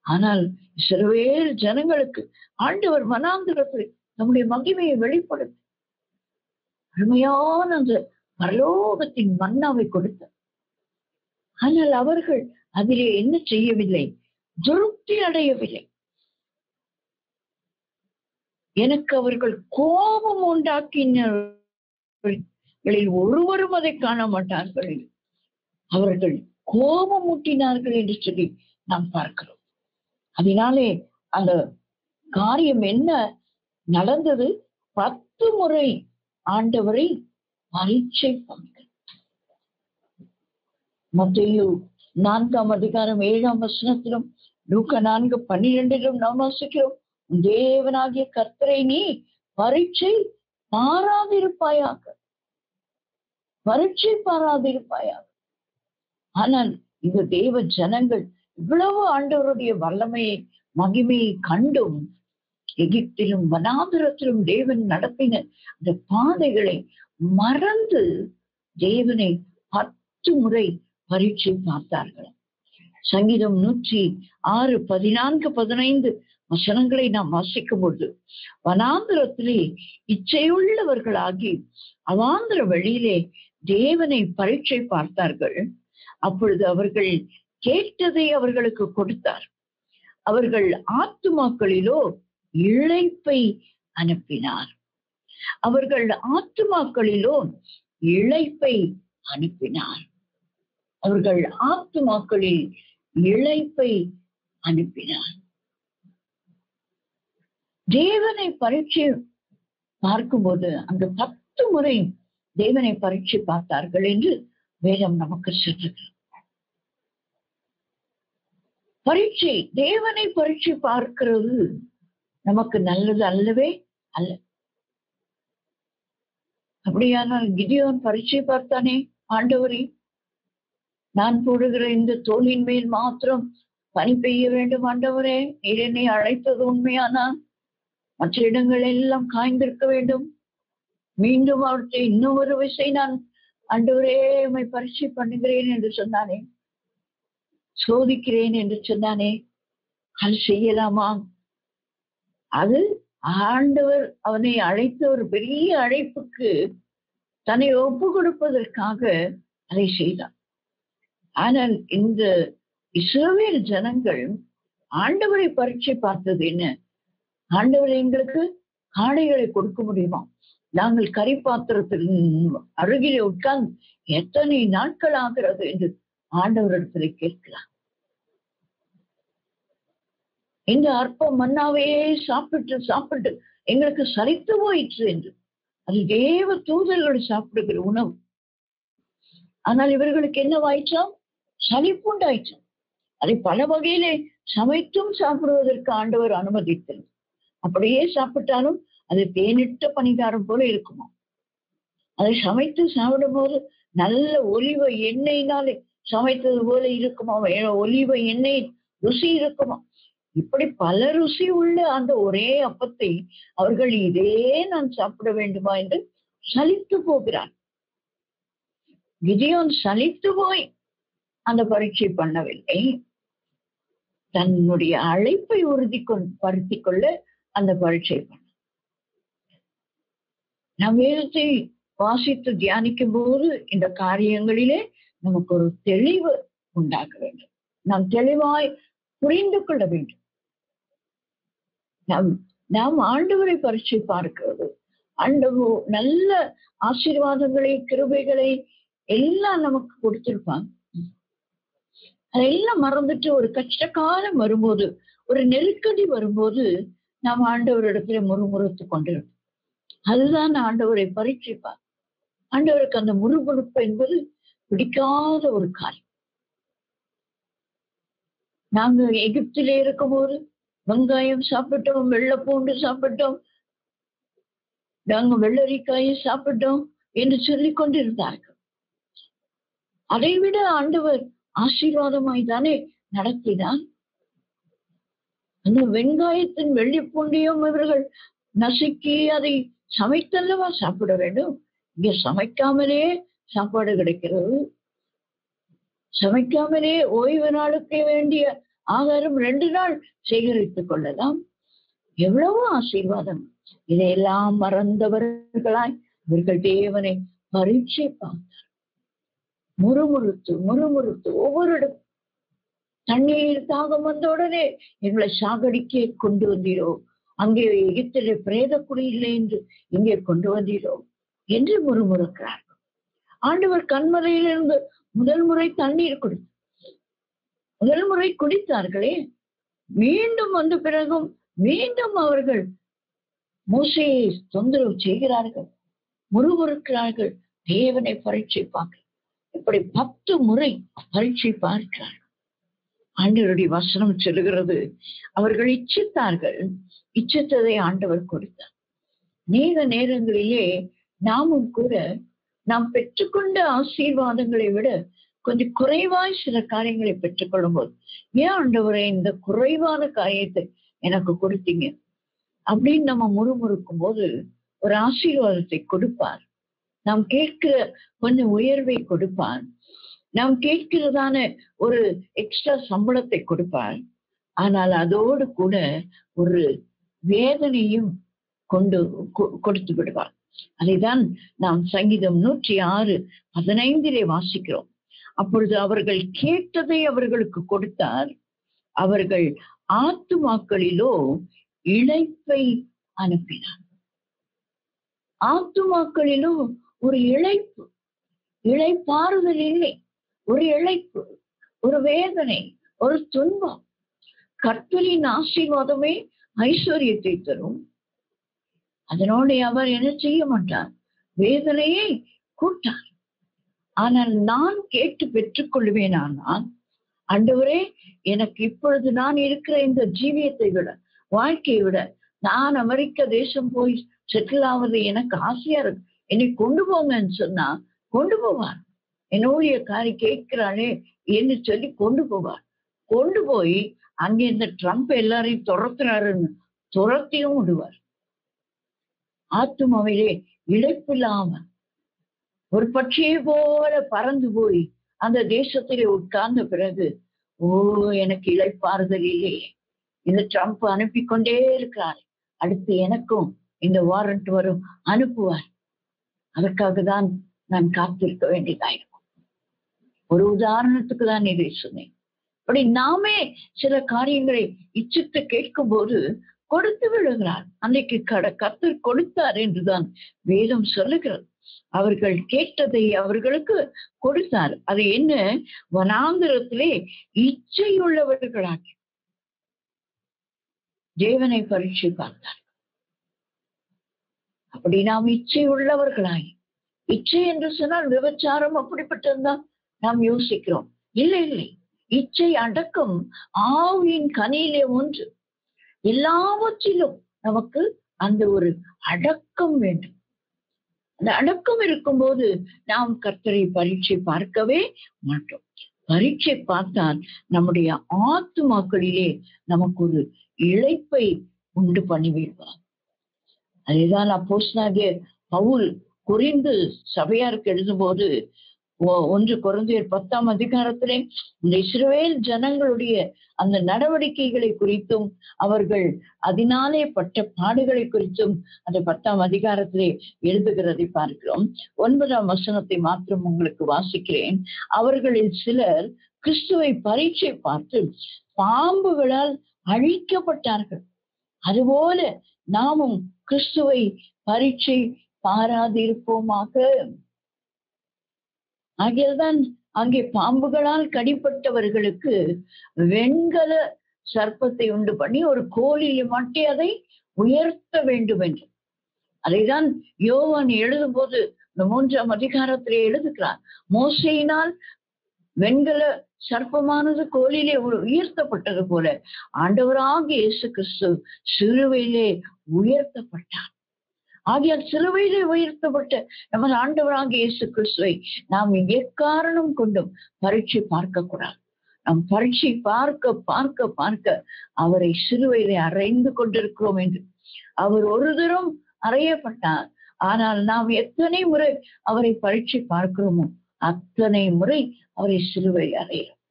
ஆனால் இஸ்ரவேல் ஜனங்களுக்கு ஆண்டவர் வனாந்திரத்தில் நம்முடைய மகிமையை வெளிப்படுத்த அருமையான அந்த பரலோகத்தின் மன்னாவை கொடுத்தார். ஆனால் அவர்கள் அதிலே என்ன செய்யவில்லை? திருப்தி அடையவில்லை. எனக்கு அவர்கள் கோபம் உண்டாக்கினர்களில் ஒருவரும் அதை காண மாட்டார்கள், அவர்கள் கோபம் ஊட்டினார்கள் என்று சொல்லி நாம் பார்க்கிறோம். அதனாலே அந்த காரியம் என்ன நடந்தது? 10 முறை ஆண்டவரை பரீட்சை பண்ண. மத்தேயு 4ஆம் அதிகாரம் 7ஆம் வசனத்திலும் லூக்கா 4:12 நாம் வாசிக்கிறோம், தேவனாகிய கர்த்தரை நீ பரீட்சை பாராதிருப்பாயாக, பரீட்சை பாராதிருப்பாயாக. ஆனால் இந்த தேவ ஜனங்கள் இவ்வளவு ஆண்டவருடைய வல்லமையை மகிமையை கண்டும் எகிப்திலும் வனாந்திரத்திலும் தேவன் நடத்தின அந்த பாதைகளை மறந்து தேவனை 10 முறை பரீட்சை பார்த்தார்கள். சங்கீதம் 106, 14, 15 வசனங்களை நாம் வாசிக்கும் பொழுது, வனாந்திரத்திலே இச்சையுள்ளவர்களாகி அவாந்திர வழியிலே தேவனை பரீட்சை பார்த்தார்கள். அப்பொழுது அவர்கள் கேட்டதை அவர்களுக்கு கொடுத்தார். அவர்கள் ஆத்துமாக்களிலோ இளைப்பை அனுப்பினார். அவர்கள் ஆத்துமாக்களிலோ இளைப்பை அனுப்பினார். அவர்கள் ஆத்துமாக்களில் இளைப்பை அனுப்பினார். தேவனை பரீட்சை பார்க்கும்போது அந்த 10 முறை தேவனை பரீட்சை பார்த்தார்கள் என்று வேதம் நமக்கு சொல்றது. பரீட்சை, தேவனை பரீட்சை பார்க்கிறது நமக்கு நல்லது அல்லவே அல்ல. அப்படியானால் கிதியோன் பரீட்சை பார்த்தானே, ஆண்டவரே நான் போடுகிற இந்த தோளின் மேல் மாத்திரம் பனி பெய்ய வேண்டும் ஆண்டவரே, நீர் என்னை அழைத்தது உண்மையானால் மற்ற இடங்கள் எல்லாம் காய்ந்திருக்க வேண்டும். மீண்டும் அவற்றை இன்னும் ஒரு விசை நான் ஆண்டவரே உம்மை பரீட்சை பண்ணுகிறேன் என்று சொன்னானே, சோதிக்கிறேன் என்று சொன்னானே, அது செய்யலாமா? அது ஆண்டவர் அவனை அழைத்த ஒரு பெரிய அழைப்புக்கு தன்னை ஒப்பு கொடுப்பதற்காக அதை செய்தார். ஆனால் இந்த இஸ்ரவேல் ஜனங்கள் ஆண்டவரை பரீட்சை பார்த்தது என்ன? ஆண்டவர் எங்களுக்கு காடைகளை கொடுக்க முடியுமா? நாங்கள் கறி பாத்திரத்தின் அருகிலே உட்கார்ந்து எத்தனை நாட்கள் ஆகிறது என்று ஆண்டவரிடத்துல கேட்கலாம். இந்த அற்ப மன்னாவையே சாப்பிட்டு சாப்பிட்டு எங்களுக்கு சலித்து போயிற்று என்று. அது தேவ தூதர்கள் சாப்பிடுகிற உணவு. ஆனால் இவர்களுக்கு என்னவாயிற்றாம்? சலிப்புண்டாயிற்றாம். அதை பல வகையிலே சமைத்தும் சாப்பிடுவதற்கு ஆண்டவர் அனுமதித்தது. அப்படியே சாப்பிட்டாலும் அது தேனிட்ட பணிகாரம் போல இருக்குமா? அதை சமைத்து சாப்பிடும் போது நல்ல ஒலிவ எண்ணெயினாலே சமைத்தது போல இருக்குமா? ஒலிவ எண்ணெய் ருசி இருக்குமா? இப்படி பல ருசி உள்ள அந்த ஒரே அப்பத்தை அவர்கள் இதே நான் சாப்பிட வேண்டுமா என்று சலித்து போகிறார். கிதியோன் சலித்து போய் அந்த பரீட்சை பண்ணவில்லை. தன்னுடைய அழைப்பை படுத்திக் கொள்ள அந்த பரீட்சை பண்ண. நம் வேதத்தை வாசித்து தியானிக்கும் போது இந்த காரியங்களிலே நமக்கு ஒரு தெளிவு உண்டாக வேண்டும். நாம் தெளிவாய் புரிந்து கொள்ள வேண்டும். நாம் ஆண்டவரை பரீட்சை பார்க்கிறது, ஆண்டவர் நல்ல ஆசீர்வாதங்களை கிருபைகளை எல்லாம் நமக்கு கொடுத்திருப்பாங்க. அதெல்லாம் மறந்துட்டு ஒரு கஷ்ட காலம் வரும்போது, ஒரு நெருக்கடி வரும்போது நாம் ஆண்டவரிடத்துல முறுமுறுத்து கொண்டிருப்போம். அதுதான் ஆண்டவரை பரீட்சிப்பார். ஆண்டவருக்கு அந்த முறுமுறுப்பு என்பது பிடிக்காத ஒரு காரியம். நாங்க எகிப்திலே இருக்கும் போது வெங்காயம் சாப்பிட்டோம், வெள்ளை பூண்டு சாப்பிட்டோம், நாங்க வெள்ளரிக்காயை சாப்பிட்டோம் என்று சொல்லிக் கொண்டிருந்தார்கள். அதைவிட ஆண்டவர் ஆசீர்வாதமாய் தானே நடத்தினார். அந்த வெங்காயத்தின் வெள்ளி பூண்டையும் இவர்கள் நசுக்கி அதை சமைத்தல்லவா சாப்பிட வேண்டும். இங்க சமைக்காமலே சாப்பாடு கிடைக்கிறது. சமைக்காமலே ஓய்வு நாளுக்கு வேண்டிய ஆகாரம் 2 நாள் சேகரித்துக் கொள்ளலாம். எவ்வளவு ஆசீர்வாதம். இதையெல்லாம் மறந்தவர்களாய் இவர்கள் தேவனை பரீட்சை பார்த்தார். முறுமுறுத்து ஒவ்வொரு இடம் தண்ணீர் தாகம் வந்த உடனே எங்களை சாகடிக்க கொண்டு வந்தீரோ, அங்கே எகிப்திலே பிரேத குடி இல்லை என்று இங்கே கொண்டு வந்தீரோ என்று முறுமுறுக்கிறார்கள். ஆண்டவர் கண்மலையிலிருந்து முதல் முறை தண்ணீர் முதல் முறை குடித்தார்களே, மீண்டும் வந்த பிறகும் மீண்டும் அவர்கள் மோசேயை தொந்தரவு செய்கிறார்கள், முறுமுறுக்கிறார்கள், தேவனை பரீட்சை பார்க்க. இப்படி 10 முறை பரீட்சை பார்க்கிறார்கள். ஆண்டவருடைய வசனம் சொல்லுகிறது, அவர்கள் இச்சித்தார்கள், இச்சித்ததை ஆண்டவர் கொடுத்தார். நேரங்களிலே நாமும் கூட நாம் பெற்றுக்கொண்ட ஆசீர்வாதங்களை விட கொஞ்சம் குறைவாய் சில காரியங்களை பெற்றுக்கொள்ளும் போது, ஏன் ஆண்டவரே இந்த குறைவான காரியத்தை எனக்கு கொடுத்தீங்க அப்படின்னு நம்ம முறுமுறுக்கும் போது ஒரு ஆசீர்வாதத்தை கொடுப்பார். நாம் கேட்கிற கொஞ்சம் உயர்வை கொடுப்பார். நாம் கேட்கிறதான ஒரு எக்ஸ்ட்ரா சம்பளத்தை கொடுப்பார். ஆனால் அதோடு கூட ஒரு வேதனையும் கொடுத்து விடுவார். அதைதான் நாம் சங்கீதம் 106:15 வாசிக்கிறோம். அப்பொழுது அவர்கள் கேட்டதை அவர்களுக்கு கொடுத்தார், அவர்கள் ஆத்துமாக்களிலோ இளைப்பை அனுப்பினார். ஆத்துமாக்களிலோ ஒரு இளைப்பாறுதல் இல்லை, ஒரு இளைப்பு, ஒரு வேதனை, ஒரு துன்பம். கர்த்தரின் ஆசீர்வாதமே ஐஸ்வர்யத்தை தரும். அதனோடு அவர் என்ன செய்ய மாட்டார்? வேதனையை கூட்டார். ஆனால் நான் கேட்டு பெற்றுக் கொள்வேனானால், ஆண்டவரே எனக்கு இப்பொழுது நான் இருக்கிற இந்த ஜீவியத்தை விட, வாழ்க்கையை விட நான் அமெரிக்க தேசம் போய் செட்டில் ஆவது எனக்கு ஆசையா இருக்கு, என்னை கொண்டு போங்கன்னு சொன்னா கொண்டு போவார். என்னுடைய காரி கேட்கிறாளே என்று சொல்லி கொண்டு போவார். கொண்டு போய் அங்கே இந்த ட்ரம்ப் எல்லாரையும் துரத்துறாருன்னு துரத்தியும் விடுவார். ஆத்துமாவிலே இழைப்பில்லாம ஒரு பட்சியை போல பறந்து போய் அந்த தேசத்திலே உட்கார்ந்த பிறகு, ஓ எனக்கு இளைப்பாறுதல் இல்லையே, இந்த ட்ரம்ப் அனுப்பி கொண்டே இருக்கிறார், அடுத்து எனக்கும் இந்த வாரண்ட் வரும், அனுப்புவார், அதற்காக தான் நான் காத்திருக்க வேண்டியதாயிருக்கும். ஒரு உதாரணத்துக்கு தான் இதை சொன்னேன். அப்படி நாமே சில காரியங்களை இச்சித்து கேட்கும் போது கொடுத்து விடுகிறார். அன்னைக்கு கர்த்தர் கொடுத்தார் என்றுதான் வேதம் சொல்லுகிறது. அவர்கள் கேட்டதை அவர்களுக்கு கொடுத்தார். அது என்ன? வனாந்திரத்திலே இச்சையுள்ளவர்களாக தேவனை பரீட்சை பார்த்தார். அப்படி நாம் இச்சை உள்ளவர்களாய் இச்சை என்று சொன்னால் விபச்சாரம் அப்படிப்பட்டதுதான் நாம் யோசிக்கிறோம். இல்லை இல்லை, இச்சை அடக்கம் ஆவியின் கனியிலே ஒன்று. எல்லாவற்றிலும் நமக்கு அந்த ஒரு அடக்கம் வேண்டும். அந்த அடக்கம் இருக்கும்போது நாம் கர்த்தரை பரீட்சை பார்க்கவே மாட்டோம். பரீட்சை பார்த்தால் நம்முடைய ஆத்துமாக்களிலே நமக்கு ஒரு இளைப்பை உண்டு பண்ணிவிடுவார். அதேதான் அப்போஸ்தலனாகிய பவுல் கொரிந்து சபையாருக்கு எழுதும்போது 1 கொரிந்தியர் 10ஆம் அதிகாரத்திலே இந்த இஸ்ரவேல் ஜனங்களுடைய அந்த நடவடிக்கைகளை குறித்தும் அவர்கள் அதனாலே பட்ட பாடுகளை குறித்தும் அந்த 10ஆம் அதிகாரத்திலே எழுதுகிறதை பார்க்கிறோம். 9ஆம் வசனத்தை மாத்திரம் உங்களுக்கு வாசிக்கிறேன். அவர்களில் சிலர் கிறிஸ்துவை பரீட்சை பார்த்து பாம்புகளால் அழிக்கப்பட்டார்கள். அதுபோல நாமும் கிறிஸ்துவை பரீட்சை பாராதிருப்போமாக. ஆகியதான் அங்கே பாம்புகளால் கடிப்பட்டவர்களுக்கு வெண்கல சர்ப்பத்தை உண்டு பண்ணி ஒரு கோலில் மாட்டி அதை உயர்த்த வேண்டும் என்று. அதைதான் யோவான் எழுதும் போது இந்த 3ஆம் அதிகாரத்திலே எழுதுகிறார். மோசையினால் வெண்கல சர்ப்பமானது கோலிலே உயர்த்தப்பட்டது போல ஆண்டவராகிய இயேசு கிறிஸ்து சிலுவையிலே உயர்த்தப்பட்டார். ஆகியால் சிலுவையிலே உயர்த்தப்பட்ட நமது ஆண்டவராகிய இயேசு கிறிஸ்துவை நாம் எக்காரணம் கொண்டும் பரீட்சை பார்க்க கூடாது. நாம் பரீட்சை பார்க்க பார்க்க பார்க்க அவரை சிலுவையிலே அறைந்து கொண்டிருக்கிறோம் என்று. அவர் ஒரு தரம் அறையப்பட்டார். ஆனால் நாம் எத்தனை முறை அவரை பரீட்சை பார்க்கிறோமோ அத்தனை முறை அவரை சிலுவை அறைகிறோம்.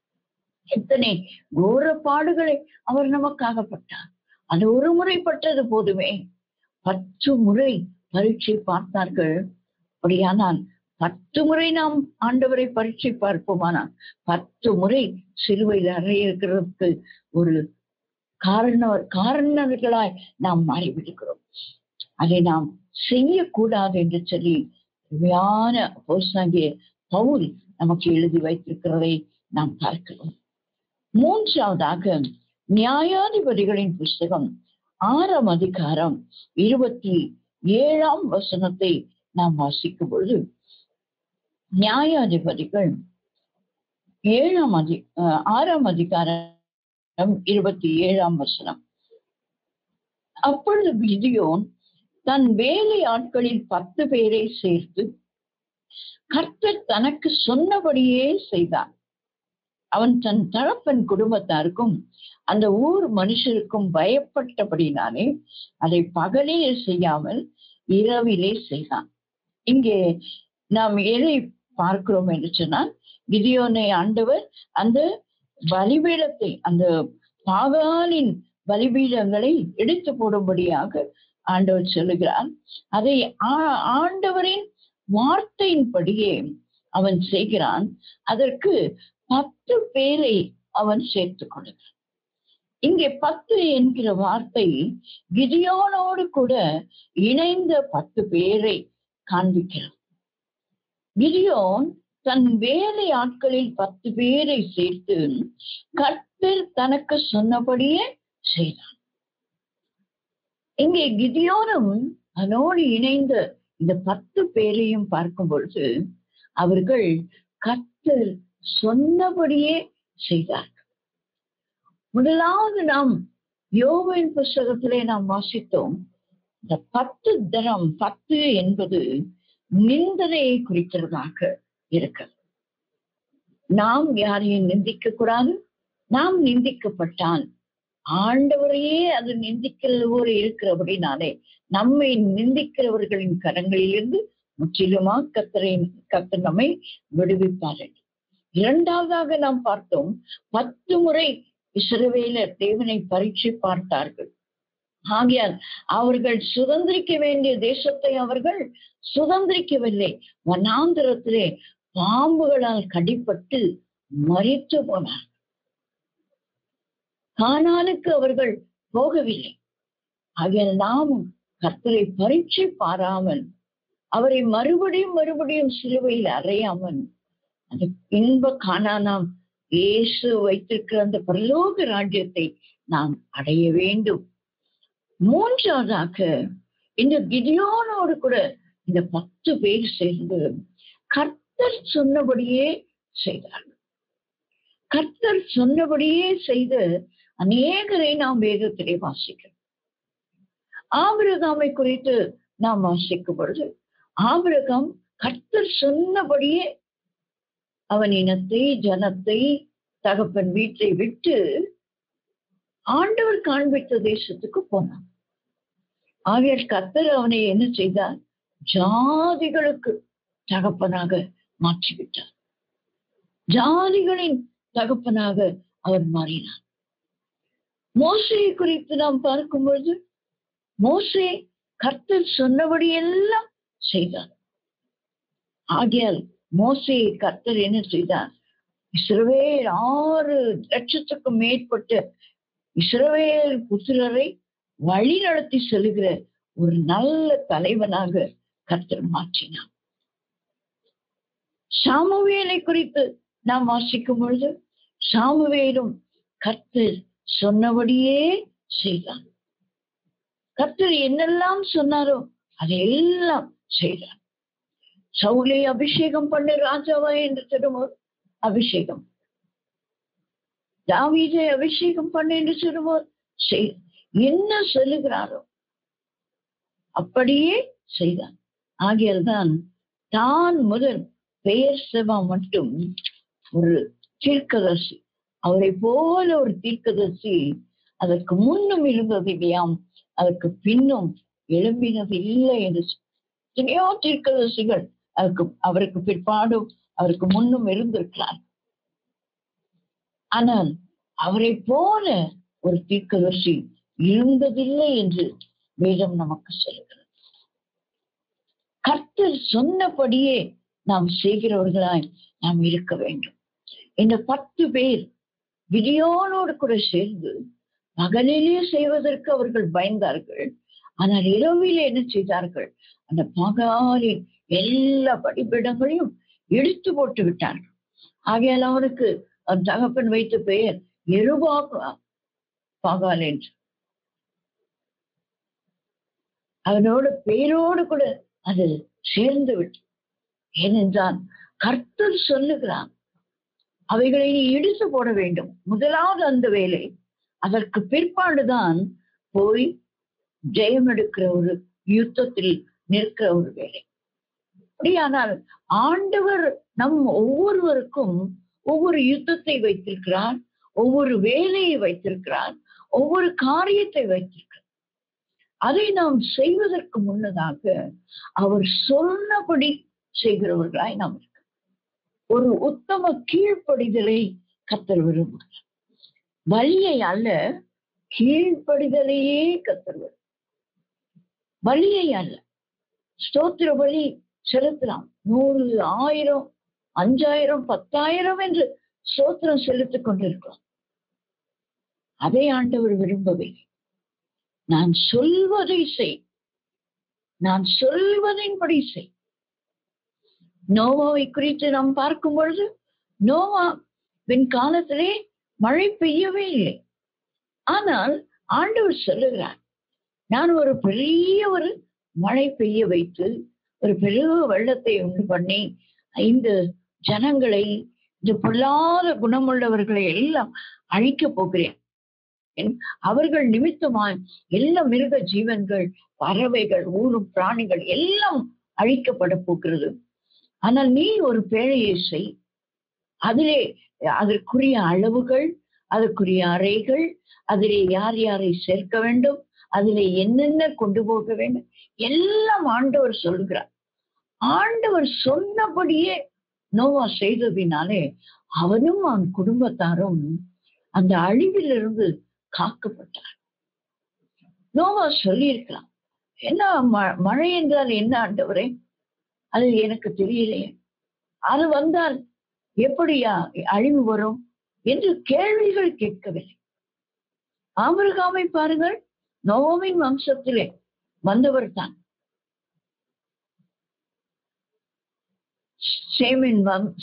எத்தனை கோர பாடுகளை அவர் நமக்காகப்பட்டார். அது ஒரு முறை பட்டது போதுமே. 10 முறை பரீட்சை பார்த்தார்கள். அப்படியானால் 10 முறை நாம் ஆண்டவரை பரீட்சை பார்ப்போமானால் 10 முறை சிலுவையில் அறையிருக்கிறதுக்கு ஒரு காரணர்களாய் நாம் மாறிவிடுகிறோம். அதை நாம் செய்யக்கூடாது என்று சொல்லி அப்போஸ்தலனாகிய பவுல் நமக்கு எழுதி வைத்திருக்கிறதை நாம் பார்க்கிறோம். 3ஆவதாக நியாயாதிபதிகளின் புஸ்தகம் 6ஆம் அதிகாரம் 27ஆம் வசனத்தை நாம் வாசிக்கும் பொழுது, நியாயாதிபதிகள் 6ஆம் அதிகாரம் 27ஆம் வசனம். அப்பொழுது கிதியோன் தன் வேலை ஆட்களில் 10 பேரை சேர்த்து கர்த்தர் தனக்கு சொன்னபடியே செய்தான். அவன் தன் தகப்பன் குடும்பத்தாருக்கும் அந்த ஊர் மனுஷருக்கும் பயப்பட்டபடினாலே அதை பகலிலே செய்யாமல் இரவிலே செய்தான். இங்கே நாம் எதை பார்க்கிறோம் என்று சொன்னால், கிதியோனை ஆண்டவர் அந்த பலிபீடத்தை, அந்த பாகாலின் பலிபீடங்களை எடுத்து போடும்படியாக ஆண்டவர் சொல்லுகிறார். அதை ஆண்டவரின் வார்த்தையின்படியே அவன் செய்கிறான். அதற்கு 10 பேரை அவன் சேர்த்துக் கொள்கிறான். இங்கே 10 என்கிற வார்த்தை கிதியோனோடு கூட இணைந்த 10 பேரை காண்பிக்கிறான். கிதியோன் தன் வேலை ஆட்களில் 10 பேரை சேர்த்து கர்த்தர் தனக்கு சொன்னபடியே செய்தான். இங்கே கிதியோனும் அதனோடு இணைந்த இந்த 10 பேரையும் பார்க்கும் பொழுது அவர்கள் கர்த்தர் சொன்னபடியே செய்தார்கள். முதலாவது நாம் யோபுவின் புஸ்தகத்திலே நாம் வாசித்தோம். இந்த 10 தரம் 10 என்பது நிந்தனையை குறிக்கிறதாக இருக்கிறது. நாம் யாரையும் நிந்திக்க கூடாது. நாம் நிந்திக்கப்பட்டால் ஆண்டவரையே அது நிந்திக்கிறது போல இருக்கிறபடினாலே நம்மை நிந்திக்கிறவர்களின் கரங்களிலிருந்து முற்றிலுமாக கர்த்தர் நம்மை விடுவிப்பார்கள். 2ஆவதாக நாம் பார்த்தோம், 10 முறை இஸ்ரவேலர் தேவனை பரீட்சை பார்த்தார்கள். ஆகையால் அவர்கள் சுதந்திரிக்க வேண்டிய தேசத்தை அவர்கள் சுதந்திரிக்கவில்லை. வனாந்திரத்திலே பாம்புகளால் கடிப்பட்டு மரித்து போனார். கானானுக்கு அவர்கள் போகவில்லை. ஆகையால் நாமும் கர்த்தரை பரீட்சை பாராமல் அவரை மறுபடியும் சிலுவையில் அறையாமல் அந்த இன்ப கானானாம் இயேசு வைத்திருக்கிற அந்த பரலோக ராஜ்யத்தை நாம் அடைய வேண்டும். 3ஆவதாக இந்த கிதியோனோடு கூட இந்த 10 பேர் சேர்ந்து கர்த்தர் சொன்னபடியே செய்தார்கள். கர்த்தர் சொன்னபடியே செய்து அநேகரை நாம் வேதத்திலே வாசிக்கிறோம். ஆபிரகாமை குறித்து நாம் வாசிக்கும் பொழுது, ஆபிரகாம் கர்த்தர் சொன்னபடியே அவன் இனத்தை, ஜனத்தை, தகப்பன் வீட்டை விட்டு ஆண்டவர் காண்பித்த தேசத்துக்கு போனான். ஆகையால் கர்த்தர் அவனை என்ன செய்தார்? ஜாதிகளுக்கு தகப்பனாக மாற்றிவிட்டார். ஜாதிகளின் தகப்பனாக அவர் மாறினார். மோசேயை குறித்து நாம் பார்க்கும் பொழுது, மோசே கர்த்தர் சொன்னபடி எல்லாம் செய்தார். ஆகையால் மோசேயை கர்த்தர் என்ன செய்தார்? இஸ்ரவேல் 6 லட்சத்துக்கும் மேற்பட்ட இஸ்ரவேல் புத்திரரை வழி நடத்தி செல்கிற ஒரு நல்ல தலைவனாக கர்த்தர் மாற்றினார். சாமுவேலை குறித்து நாம் வாசிக்கும் பொழுது, சாமுவேலும் கர்த்தர் சொன்னபடியே செய்தார். கர்த்தர் என்னெல்லாம் சொன்னாரோ அதையெல்லாம் செய்தார். சவுலை அபிஷேகம் பண்ண ராஜாவா என்று சொல்லும்போது அபிஷேகம், தாவீதை அபிஷேகம் பண்ண என்று சொல்லும்போது என்ன சொல்லுகிறாரோ அப்படியே செய்தார். ஆகியால் தான் தான் முதல் பெயர் செவா மட்டும் ஒரு தீர்க்கதரிசி, அவரை போல ஒரு தீர்க்கதரிசி அதற்கு முன்னும் இருந்தது இல்லையாம், அதற்கு பின்னும் எழும்பினது இல்லை என்று எத்தனையோ தீர்க்கதரிசிகள் அவருக்கு பிற்பாடும் அவருக்கு முன்னும் இருந்திருக்கிறார். ஆனால் அவரை போல ஒரு தீர்க்கதரிசி இருந்ததில்லை என்று வேதம் நமக்கு சொல்கிறது. கர்த்தர் சொன்னபடியே நாம் செய்கிறவர்களாய் நாம் இருக்க வேண்டும். இந்த 10 பேர் விதியோனோடு கூட சேர்ந்து பகலிலே செய்வதற்கு அவர்கள் பயந்தார்கள். ஆனால் இரவிலே என்ன செய்தார்கள்? அந்த பகாலின் எல்லா படிப்பிடங்களையும் இழுத்து போட்டு விட்டார்கள். ஆகையால் அவனுக்கு தகப்பன் வைத்த பெயர் யெருபாகால் என்று. அவனோட பெயரோடு கூட அது சேர்ந்து விட்டு, ஏனென்றால் கர்த்தர் சொல்லுகிறான் அவைகளை நீ இடித்து போட வேண்டும். முதலாவது அந்த வேலை, அதற்கு பிற்பாடுதான் போய் ஜெயம் எடுக்கிற ஒரு யுத்தத்தில் நிற்கிற ஒரு வேலை. அப்படியானால் ஆண்டவர் நம் ஒவ்வொருவருக்கும் ஒவ்வொரு யுத்தத்தை வைத்திருக்கிறார், ஒவ்வொரு வேலையை வைத்திருக்கிறார், ஒவ்வொரு காரியத்தை வைத்திருக்கிறார். அதை நாம் செய்வதற்கு முன்னதாக அவர் சொன்னபடி செய்கிறவர்களாய் நாம் இருக்க ஒரு உத்தம கீழ்ப்படிதலை கர்த்தர் விரும்புகிறார். வலியை அல்ல, கீழ்ப்படிதலையே கர்த்தர் விரும்புகிறார். வலியை அல்ல. ஸ்தோத்திர பலி செலுத்தலாம், 100, 1000, 5000, 10,000 என்று ஸ்தோத்திரம் செலுத்திக் கொண்டிருக்கலாம். அதை ஆண்டவர் விரும்பவில்லை. நான் சொல்வதை செய், நான் சொல்வதின்படி செய். நோவாவை குறித்து நாம் பார்க்கும் பொழுது, நோவாவின் காலத்திலே மழை பெய்யவே இல்லை. ஆனால் ஆண்டவர் சொல்லுகிறார், நான் ஒரு பெரிய ஒரு மழை பெய்ய வைத்து ஒரு பெரிய வெள்ளத்தை உண்டு பண்ணி இந்த ஜனங்களை, இந்த பொல்லாத குணமுள்ளவர்களை எல்லாம் அழிக்க போகிறேன். அவர்கள் நிமித்தமாய் எல்லா மிருக ஜீவன்கள், பறவைகள், ஊரும் பிராணிகள் எல்லாம் அழிக்கப்பட போகிறது. ஆனால் நீ ஒரு பேழையை செய், அதிலே அதற்குரிய அளவுகள், அதற்குரிய அறைகள், அதிலே யார் யாரை சேர்க்க வேண்டும், அதிலே என்னென்ன கொண்டு போக வேண்டும், எல்லாம் ஆண்டவர் சொல்கிறார். ஆண்டவர் சொன்னபடியே நோவா செய்ததினாலே அவனும் அவன் குடும்பத்தாரும் அந்த அழிவிலிருந்து காக்கப்பட்டார். நோவா சொல்லியிருக்கலாம், என்ன மழை என்றால் என்ன ஆண்டவரே, அது எனக்கு தெரியலையே, அது வந்தால் எப்படியா அழிவு வரும் என்று கேள்விகள் கேட்கவில்லை. ஆபிரகாமை பாருங்கள், நோவாவின் வம்சத்திலே வந்தவர் தான்.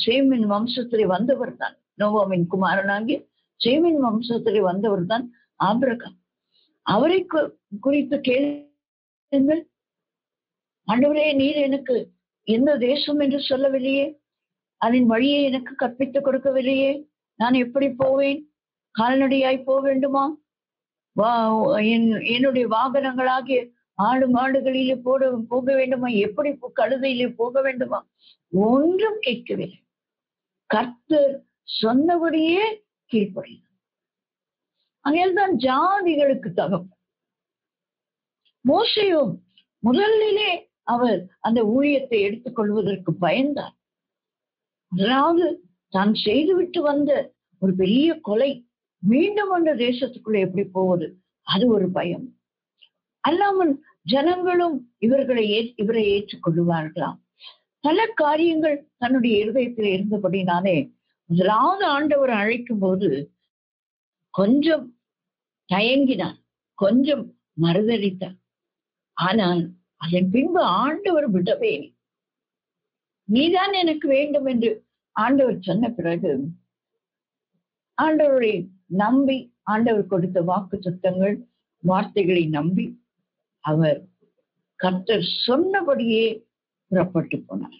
சேமின் வம்சத்திலே வந்தவர் தான் நோவாவின் குமாரனாகிய சேமின் வம்சத்திலே வந்தவர் தான் ஆபிரகாம். அவரை குறித்து கேளுங்கள். ஆண்டவரே, நீர் எனக்கு எந்த தேசம் என்று சொல்லவில்லையே, அதன் வழியை எனக்கு கற்பித்துக் கொடுக்கவில்லையே, நான் எப்படி போவேன்? கால்நடையாய் போக வேண்டுமா? என்னுடைய வாகனங்களாகிய ஆடு மாடுகளிலே போக வேண்டுமா? எப்படி கழுதையிலே போக வேண்டுமா? ஒன்றும் கேட்கவில்லை. கர்த்தர் சொன்னபடியே கீழ்ப்படினார். அங்கேதான் ஜாதிகளுக்கு தகவல். மோசேயும் முதலிலே அவர் அந்த ஊழியத்தை எடுத்துக் கொள்வதற்கு பயந்தார். அதாவது தான் செய்துவிட்டு வந்த ஒரு பெரிய கொலை மீண்டும் அந்த தேசத்துக்குள்ள எப்படி போவது, அது ஒரு பயம். அல்லாமல் ஜனங்களும் இவரை ஏற்றுக்கொள்ளுவார்களாம். பல காரியங்கள் தன்னுடைய இருதயத்தில் இருந்தபடினாலே முதலாவது ஆண்டவர் அழைக்கும் போது கொஞ்சம் தயங்கினார், கொஞ்சம் மறுதளித்தார். ஆனால் அதன் பின்பு ஆண்டவர் விடவே, நீதான் எனக்கு வேண்டும் என்று ஆண்டவர் சொன்ன பிறகு ஆண்டவரை நம்பி, ஆண்டவர் கொடுத்த வாக்கு சுத்தங்கள் வார்த்தைகளை நம்பி அவர் கர்த்தர் சொன்னபடியே புறப்பட்டு போனார்.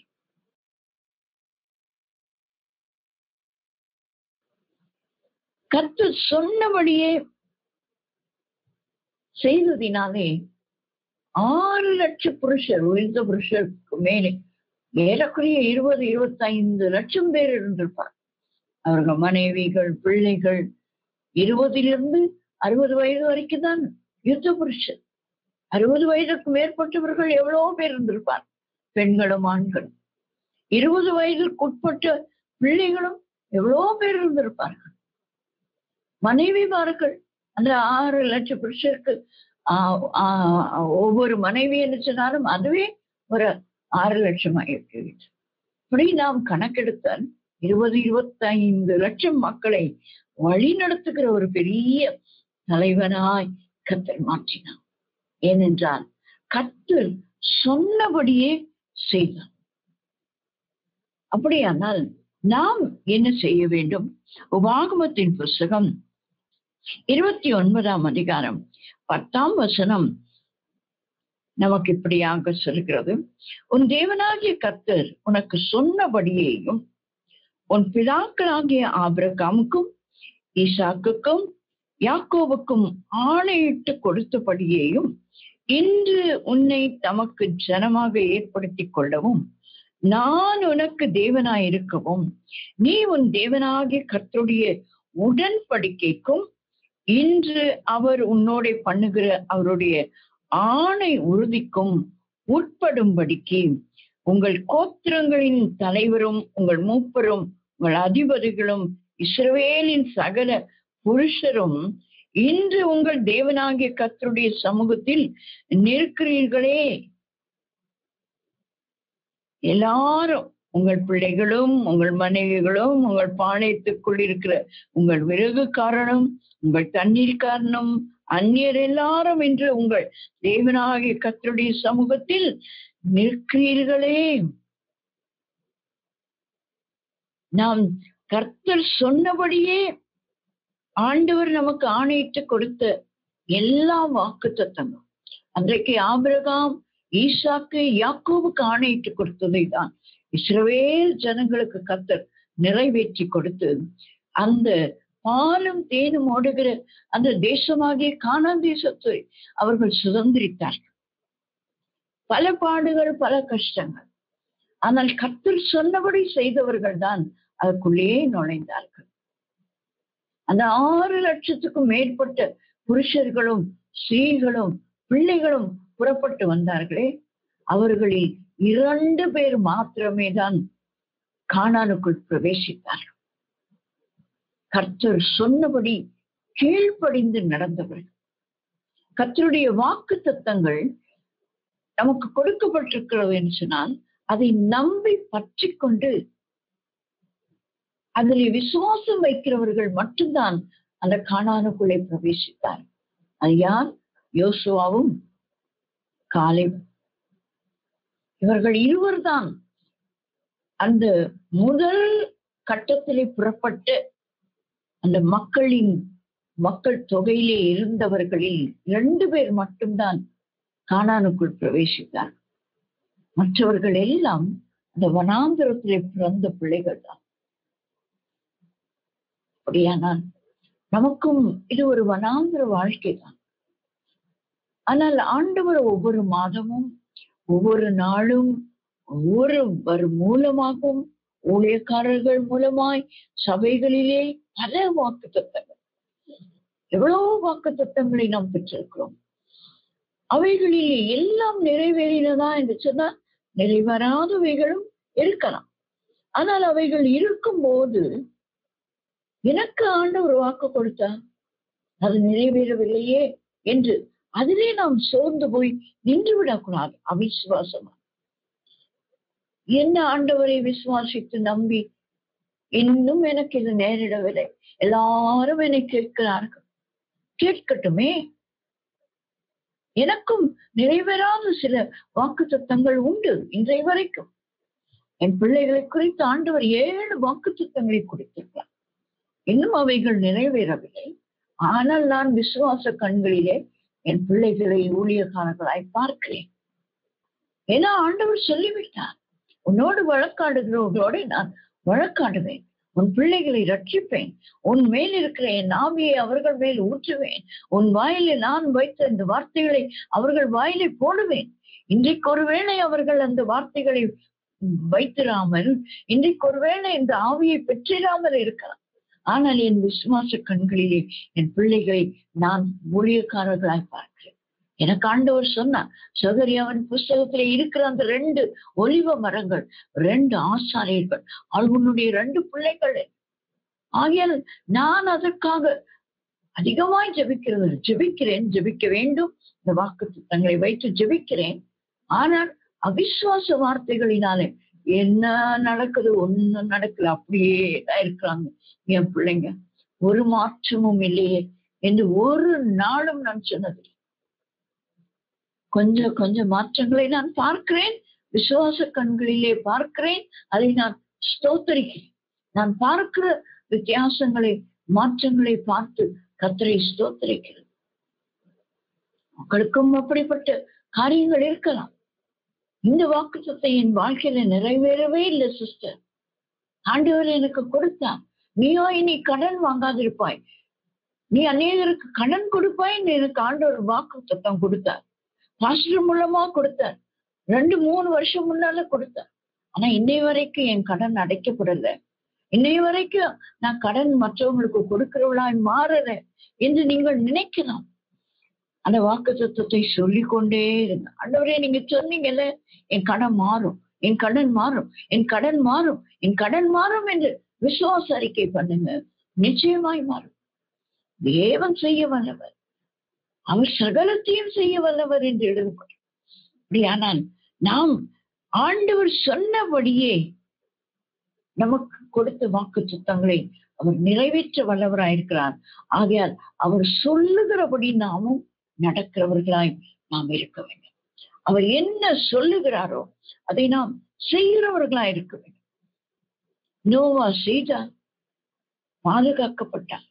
கர்த்தர் சொன்னபடியே செய்ததினாலே 6 லட்சம் புருஷர், உயர்ந்த புருஷருக்கு மேலே ஏறக்குறைய 20-25 லட்சம் பேர் இருந்திருப்பார். அவர்கள் மனைவிகள், பிள்ளைகள், 20 60 வயது வரைக்கும் தான் யுத்த புருஷர். 60 வயதுக்கு மேற்பட்டவர்கள் எவ்வளவோ பேர் இருந்திருப்பார், பெண்களும் ஆண்களும். 20 வயதுக்கு உட்பட்ட பிள்ளைகளும் எவ்வளவோ பேர் இருந்திருப்பார்கள். மனைவிமார்கள் அந்த 6 லட்சம் புருஷருக்கு ஒவ்வொரு மனைவி என்று சொன்னாலும் அதுவே ஒரு 6 லட்சம் ஆயிருக்கு. இப்படி நாம் கணக்கெடுத்தால் 20-25 லட்சம் மக்களை வழி நடத்துகிற ஒரு பெரிய தலைவனாய் கர்த்தர் மாற்றினார். ஏனென்றால் கர்த்தர் சொன்னபடியே செய்தார். அப்படியானால் நாம் என்ன செய்ய வேண்டும்? உபாகமத்தின் புஸ்தகம் 29ஆம் அதிகாரம் 10ஆம் வசனம் நமக்கு இப்படியாக சொல்கிறது. உன் தேவனாகிய கர்த்தர் உனக்கு சொன்னபடியேயும் உன் பிதாக்களாகிய ஆபிரகாமுக்கும் ஈசாக்குக்கும் யாக்கோபுக்கும் ஆணையிட்டு கொடுத்தபடியேயும் இன்று உன்னை தமக்கு ஜனமாக ஏற்படுத்திக் கொள்ளவும் நான் உனக்கு தேவனாயிருக்கவும் நீ உன் தேவனாகிய கர்த்தருடைய உடன்படிக்கைக்கும் இன்று அவர் உன்னோட பண்ணுகிற அவருடைய ஆணை உறுதிக்கும் உட்படும்படிக்கு உங்கள் கோத்திரங்களின் தலைவரும் உங்கள் மூப்பரும் உங்கள் அதிபதிகளும் இஸ்ரவேலின் சகல புருஷரும் இன்று உங்கள் தேவனாகிய கர்த்தருடைய சமூகத்தில் நிற்கிறீர்களே. எல்லாரும், உங்கள் பிள்ளைகளும் உங்கள் மனைவிகளும் உங்கள் பாளையத்துக்குள் இருக்கிற உங்கள் விறகுக்காரனும் உங்கள் தண்ணீர்காரனும் அந்நியர் எல்லாரும் இன்று உங்கள் தேவனாகிய கர்த்தருடைய சமூகத்தில் நிற்கிறீர்களே. நாம் கர்த்தர் சொன்னபடியே ஆண்டவர் நமக்கு ஆணையிட்டு கொடுத்த எல்லா வாக்குத்தத்தங்களும், அன்றைக்கு ஆபிரகாம், ஈசாக்கு, யாக்கோபுக்கு ஆணையிட்டு கொடுத்ததை தான் இஸ்ரவேல் ஜனங்களுக்கு கர்த்தர் நிறைவேற்றி கொடுத்து அந்த பாலும் தேனும் ஓடுகிற அந்த தேசமாகிய கானான் தேசத்தை அவர்கள் சுதந்திரித்தார்கள். பல பாடுகள், பல கஷ்டங்கள். ஆனால் கர்த்தர் சொன்னபடி செய்தவர்கள் தான் அதற்குள்ளே நுழைந்தார்கள். அந்த 6 லட்சத்துக்கும் மேற்பட்ட புருஷர்களும் ஸ்திரீகளும் பிள்ளைகளும் புறப்பட்டு வந்தார்களே, அவர்களில் 2 பேர் மாத்திரமே தான் கானானுக்குள் பிரவேசித்தார்கள். கர்த்தர் சொன்னபடி கீழ்ப்படிந்து நடந்தவர்கள். கர்த்தருடைய வாக்கு தத்தங்கள் நமக்கு கொடுக்கப்பட்டிருக்கிறது என்று சொன்னால் அதை நம்பி பற்றி கொண்டு அதில் விசுவாசம் வைக்கிறவர்கள் மட்டும்தான் அந்த கானானுக்குள்ளே பிரவேசித்தார். அது யார்? யோசுவாவும் காலேப். இவர்கள் இருவர்தான் அந்த முதல் கட்டத்திலே புறப்பட்ட அந்த மக்கள் தொகையிலே இருந்தவர்களில் 2 பேர் மட்டும்தான் கானானுக்குள் பிரவேசித்தார். மற்றவர்கள் எல்லாம் அந்த வனாந்திரத்திலே பிறந்த பிள்ளைகள் தான். அப்படியானால் நமக்கும் இது ஒரு வனாந்திர வாழ்க்கை தான். ஆனால் ஆண்டவர் ஒவ்வொரு மாதமும் ஒவ்வொரு நாளும் ஒவ்வொரு மூலமாகவும் ஊழியக்காரர்கள் மூலமாய் சபைகளிலே பல வாக்கு தத்தங்கள், எவ்வளவு வாக்கு தத்தங்களை நாம் பெற்றிருக்கிறோம். அவைகளிலே எல்லாம் நிறைவேறினதா என்று சொன்னால் நிறைவேறாதவைகளும் இருக்கலாம். ஆனால் அவைகள் இருக்கும் போது எனக்கு ஆண்டவர் வாக்கு கொடுத்தார், அது நிறைவேறவில்லையே என்று அதிலே நாம் சோர்ந்து போய் நின்று விடக்கூடாது. அவிசுவாசமா என்ன ஆண்டவரை விசுவாசித்து நம்பி இன்னும் எனக்கு இது நேரிடவில்லை, எல்லாரும் என்னை கேட்கிறார்கள், கேட்கட்டுமே. எனக்கும் நிறைவேறாத சில வாக்கு தத்தங்கள் உண்டு. இன்றைய வரைக்கும் என் பிள்ளைகளை குறித்து ஆண்டவர் 7 வாக்கு தத்தங்களை கொடுத்திருக்கிறார். இன்னும் அவைகள் நிறைவேறவில்லை. ஆனால் நான் விசுவாச கண்களிலே என் பிள்ளைகளை ஊழியக்காரர்களாய் பார்க்கிறேன். ஏன்னா ஆண்டவர் சொல்லிவிட்டார், உன்னோடு வழக்காடுகிறவர்களோடு நான் வழக்காடுவேன், உன் பிள்ளைகளை ரட்சிப்பேன், உன் மேல் இருக்கிற என் ஆவியை அவர்கள் மேல் ஊற்றுவேன், உன் வாயிலே நான் வைத்த இந்த வார்த்தைகளை அவர்கள் வாயிலை போடுவேன். இன்றைக்கு ஒருவேளை அவர்கள் அந்த வார்த்தைகளை வைத்திராமல், இன்றைக்கு ஒருவேளை இந்த ஆவியை பெற்றிராமல் இருக்கலாம். ஆனால் என் விசுவாச கண்களிலே என் பிள்ளைகளை நான் ஊழியக்காரர்களாய் பார்க்கிறேன். எனக்கு ஆண்டவர் சொன்னார், சகரியாவின் புஸ்தகத்திலே இருக்கிற அந்த 2 ஒலிவ மரங்கள், 2 ஆசாரியர்கள், அவனுடைய 2 பிள்ளைகள். ஆகையால் நான் அதற்காக அதிகமாய் ஜெபிக்கிறேன், ஜெபிக்க வேண்டும். இந்த வாக்கு தங்களை வைத்து ஜெபிக்கிறேன். ஆனால் அவிசுவாச வார்த்தைகளினாலே என்ன நடக்குது, ஒன்னும் நடக்கல, அப்படியே தான் இருக்கிறாங்க என் பிள்ளைங்க, ஒரு மாற்றமும் இல்லையே என்று ஒரு நாளும் நான் சொன்னது. கொஞ்சம் மாற்றங்களை நான் பார்க்கிறேன், விசுவாச கண்களிலே பார்க்கிறேன், அதை நான் ஸ்தோத்தரிக்கிறேன். நான் பார்க்கிற வித்தியாசங்களை, மாற்றங்களை பார்த்து கர்த்தரை ஸ்தோத்தரிக்கிறேன். மக்களுக்கும் அப்படிப்பட்ட காரியங்கள் இருக்கலாம். இந்த வாக்குத்தத்தம் என் வாழ்க்கையில நிறைவேறவே இல்லை சிஸ்டர். ஆண்டவர் எனக்கு கொடுத்தான், நீயோ இனி கடன் வாங்காதிருப்பாய், நீ அநேகருக்கு கடன் கொடுப்பாய் என்று எனக்கு ஆண்டவர் வாக்குத்தத்தம் கொடுத்தார். பாஸ்டர் மூலமா கொடுத்தார், 2-3 வருஷம் முன்னால கொடுத்தார். ஆனா இன்னை வரைக்கும் என் கடன் அடைக்கப்படல. இன்னை வரைக்கும் நான் கடன் மற்றவங்களுக்கு கொடுக்கிறவளாய் மாறல என்று நீங்கள் நினைக்கலாம். அந்த வாக்கு தத்துவத்தை சொல்லிக்கொண்டே இருங்க. ஆண்டவரே, நீங்க சொன்னீங்கல்ல, என் கடன் மாறும், என் கடன் மாறும், என் கடன் மாறும், என் கடன் மாறும் என்று விசுவாச அறிக்கை பண்ணுங்க. நிச்சயமாய் மாறும். தேவன் செய்ய வல்லவர், அவர் சகலத்தையும் செய்ய வல்லவர் என்று எழுதப்படும். அப்படியானால் நாம் ஆண்டவர் சொன்னபடியே நமக்கு கொடுத்த வாக்கு சுத்தங்களை அவர் நிறைவேற்ற வல்லவராயிருக்கிறார். ஆகையால் அவர் சொல்லுகிறபடி நாமும் நடக்கிறவர்களாய் நாம் இருக்க வேண்டும். அவர் என்ன சொல்லுகிறாரோ அதை நாம் செய்கிறவர்களாய் இருக்க வேண்டும். நோவா செய்தார், பாதுகாக்கப்பட்டார்.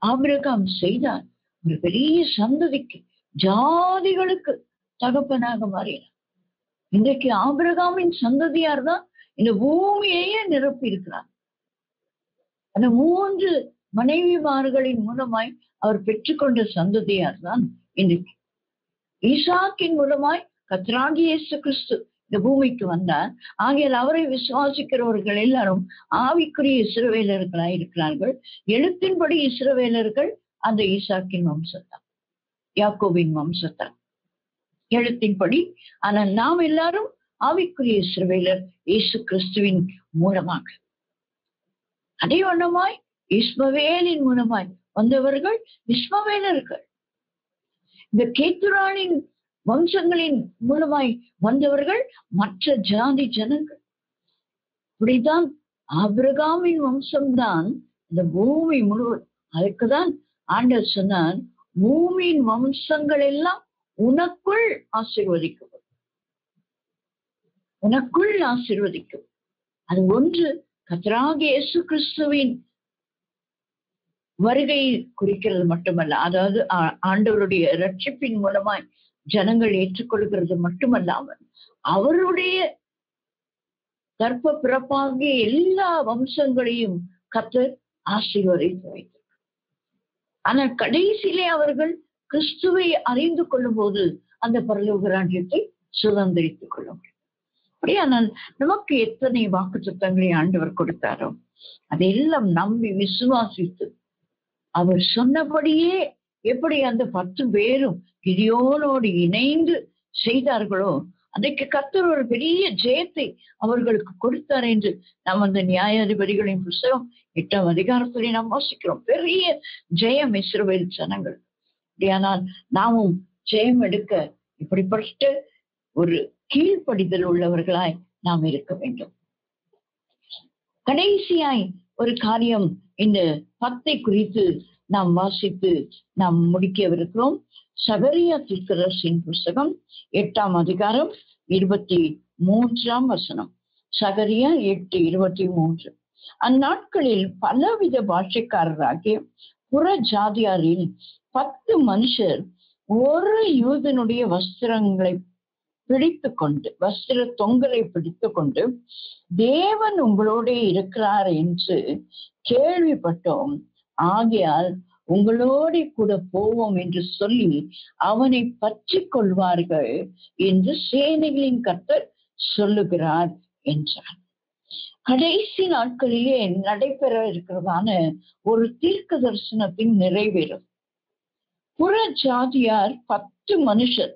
ஆபிரகாம் செய்தார், ஒரு பெரிய சந்ததிக்கு, ஜாதிகளுக்கு தகப்பனாக மாறினார். இன்றைக்கு ஆபிரகாமின் சந்ததியார் தான் இந்த பூமியையே நிரப்பி இருக்கிறார். அந்த 3 மனைவிமார்களின் மூலமாய் அவர் பெற்றுக்கொண்ட சந்ததியார் தான் இன்றைக்கு. ஈசாக்கின் மூலமாய் கர்த்தராகிய இயேசு கிறிஸ்து இந்த பூமிக்கு வந்தார். ஆகையால் அவரை விசுவாசிக்கிறவர்கள் எல்லாரும் ஆவிக்குரிய இஸ்ரவேலர்களாய் இருக்கிறார்கள். எழுத்தின்படி இஸ்ரவேலர்கள் அந்த ஈசாக்கின் வம்சத்தான், யாக்கோபின் வம்சத்தான் எழுத்தின்படி. ஆனால் நாம் எல்லாரும் ஆவிக்குரிய இஸ்ரவேலர் இயேசு கிறிஸ்துவின் மூலமாக. அதே வண்ணமாய் இஸ்மவேலின் மூலமாய் வந்தவர்கள் இஸ்மவேலர்கள். இந்த கேத்துரானின் வம்சங்களின் மூலமாய் வந்தவர்கள் மற்ற ஜாதி ஜனங்கள். இப்படித்தான் ஆபிரகாமின் வம்சம்தான் இந்த பூமி முழுவதும். அதுக்குதான் ஆண்டவர் சொன்னார், பூமியின் வம்சங்கள் எல்லாம் உனக்குள் ஆசீர்வதிக்கப்படும், உனக்குள் ஆசீர்வதிக்கும். அது ஒன்று கர்த்தராகிய இயேசு கிறிஸ்துவின் வருகை குறிக்கிறது மட்டுமல்ல, அதாவது ஆண்டவருடைய ரட்சிப்பின் மூலமாய் ஜனங்கள் ஏற்றுக்கொள்கிறது மட்டுமல்லாமல் அவருடைய கர்ப்ப பிறப்பாகிய எல்லா வம்சங்களையும் கர்த்தர் ஆசீர்வதித்து வைத்தார். ஆனால் கடைசியிலே அவர்கள் கிறிஸ்துவை அறிந்து கொள்ளும் போது அந்த பரலோக ராஜ்யத்தை சுதந்திரித்துக் கொள்ள முடியும். அப்படியானால் நமக்கு எத்தனை வாக்குத்தத்தங்களை ஆண்டவர் கொடுத்தாரோ அதையெல்லாம் நம்பி விசுவாசித்து அவர் சொன்னபடியே எப்படி அந்த 10 பேரும் கிதியோனோடு இணைந்து செய்தார்களோ அன்றைக்கு கர்த்தர் ஒரு பெரிய ஜெயத்தை அவர்களுக்கு கொடுத்தார் என்று நாம் அந்த நியாயாதிபதிகளின் புத்தகம் 8ஆம் அதிகாரத்திலே நாம் வாசிக்கிறோம். பெரிய ஜெயம் இஸ்ரவேல் ஜனங்கள். அப்படியானால் நாமும் ஜெயம் எடுக்க இப்படிப்பட்ட ஒரு கீழ்ப்படிதல் உள்ளவர்களாய் நாம் இருக்க வேண்டும். கடைசியாய் ஒரு காரியம் இந்த 10 குறித்து நாம் வாசித்து நாம் முடிக்கவிருக்கிறோம். சகரியா தீர்க்கதரிசியின் புஸ்தகம் 8ஆம் அதிகாரம் 23ஆம் வசனம். சகரியா 8:23. அந்நாட்களில் பலவித பாஷைக்காரராகிய புற ஜாதியாரில் 10 மனுஷர் ஒரு யூதனுடைய வஸ்திரங்களை வஸ்திர தொங்கலை பிடித்துக் கொண்டு தேவன் உங்களோட இருக்கிறார் என்று கேள்விப்பட்டோம், ஆகையால் உங்களோட கூட போவோம் என்று சொல்லி அவனை பற்றி கொள்வார்கள் என்று சேனைகளின் கர்த்தர் சொல்லுகிறார் என்றார். கடைசி நாட்களிலே நடைபெற இருக்கிறதான ஒரு தீர்க்க தரிசனத்தின் நிறைவேறும். புற ஜாதியார் 10 மனுஷர்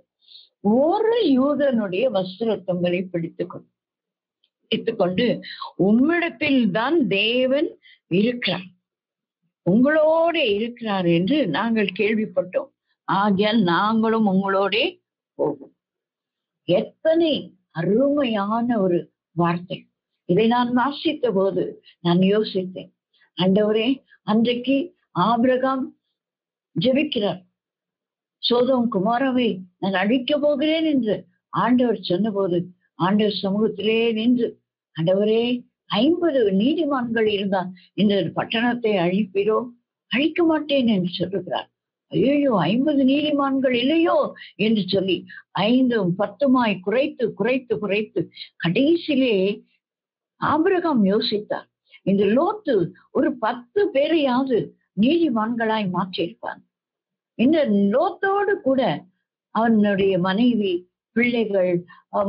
ஒரு யூதனுடைய வஸ்திரத்தங்களை பிடித்துக்கொண்டு உம்மிடத்தில் தான் தேவன் இருக்கிறார், உங்களோட இருக்கிறார் என்று நாங்கள் கேள்விப்பட்டோம், ஆகையால் நாங்களும் உங்களோட போவோம். எத்தனை அருமையான ஒரு வார்த்தை! இதை நான் வாசித்த போது நான் யோசித்தேன், ஆண்டவரே, அன்றைக்கு ஆபிரகாம் ஜெபிக்கிறார், சோதோம் குமாராவை நான் அழிக்க போகிறேன் என்று ஆண்டவர் சொன்னபோது ஆண்டவர் சமூகத்திலே நின்று, ஆண்டவரே, 50 நீதிமான்கள் இருந்தால் இந்த பட்டணத்தை அழிப்பீரோ? அழிக்க மாட்டேன் என்று சொல்லுகிறார். ஐயோ, 50 நீதிமான்கள் இல்லையோ என்று சொல்லி 5ம் 10மாய் குறைத்து குறைத்து குறைத்து கடைசியிலே ஆபிரகாம் யோசித்தார், இந்த லோத்து ஒரு 10 பேரையாவது நீதிமான்களாய் மாற்றியிருப்பான். இந்த லோத்தோடு கூட அவனுடைய மனைவி, பிள்ளைகள்,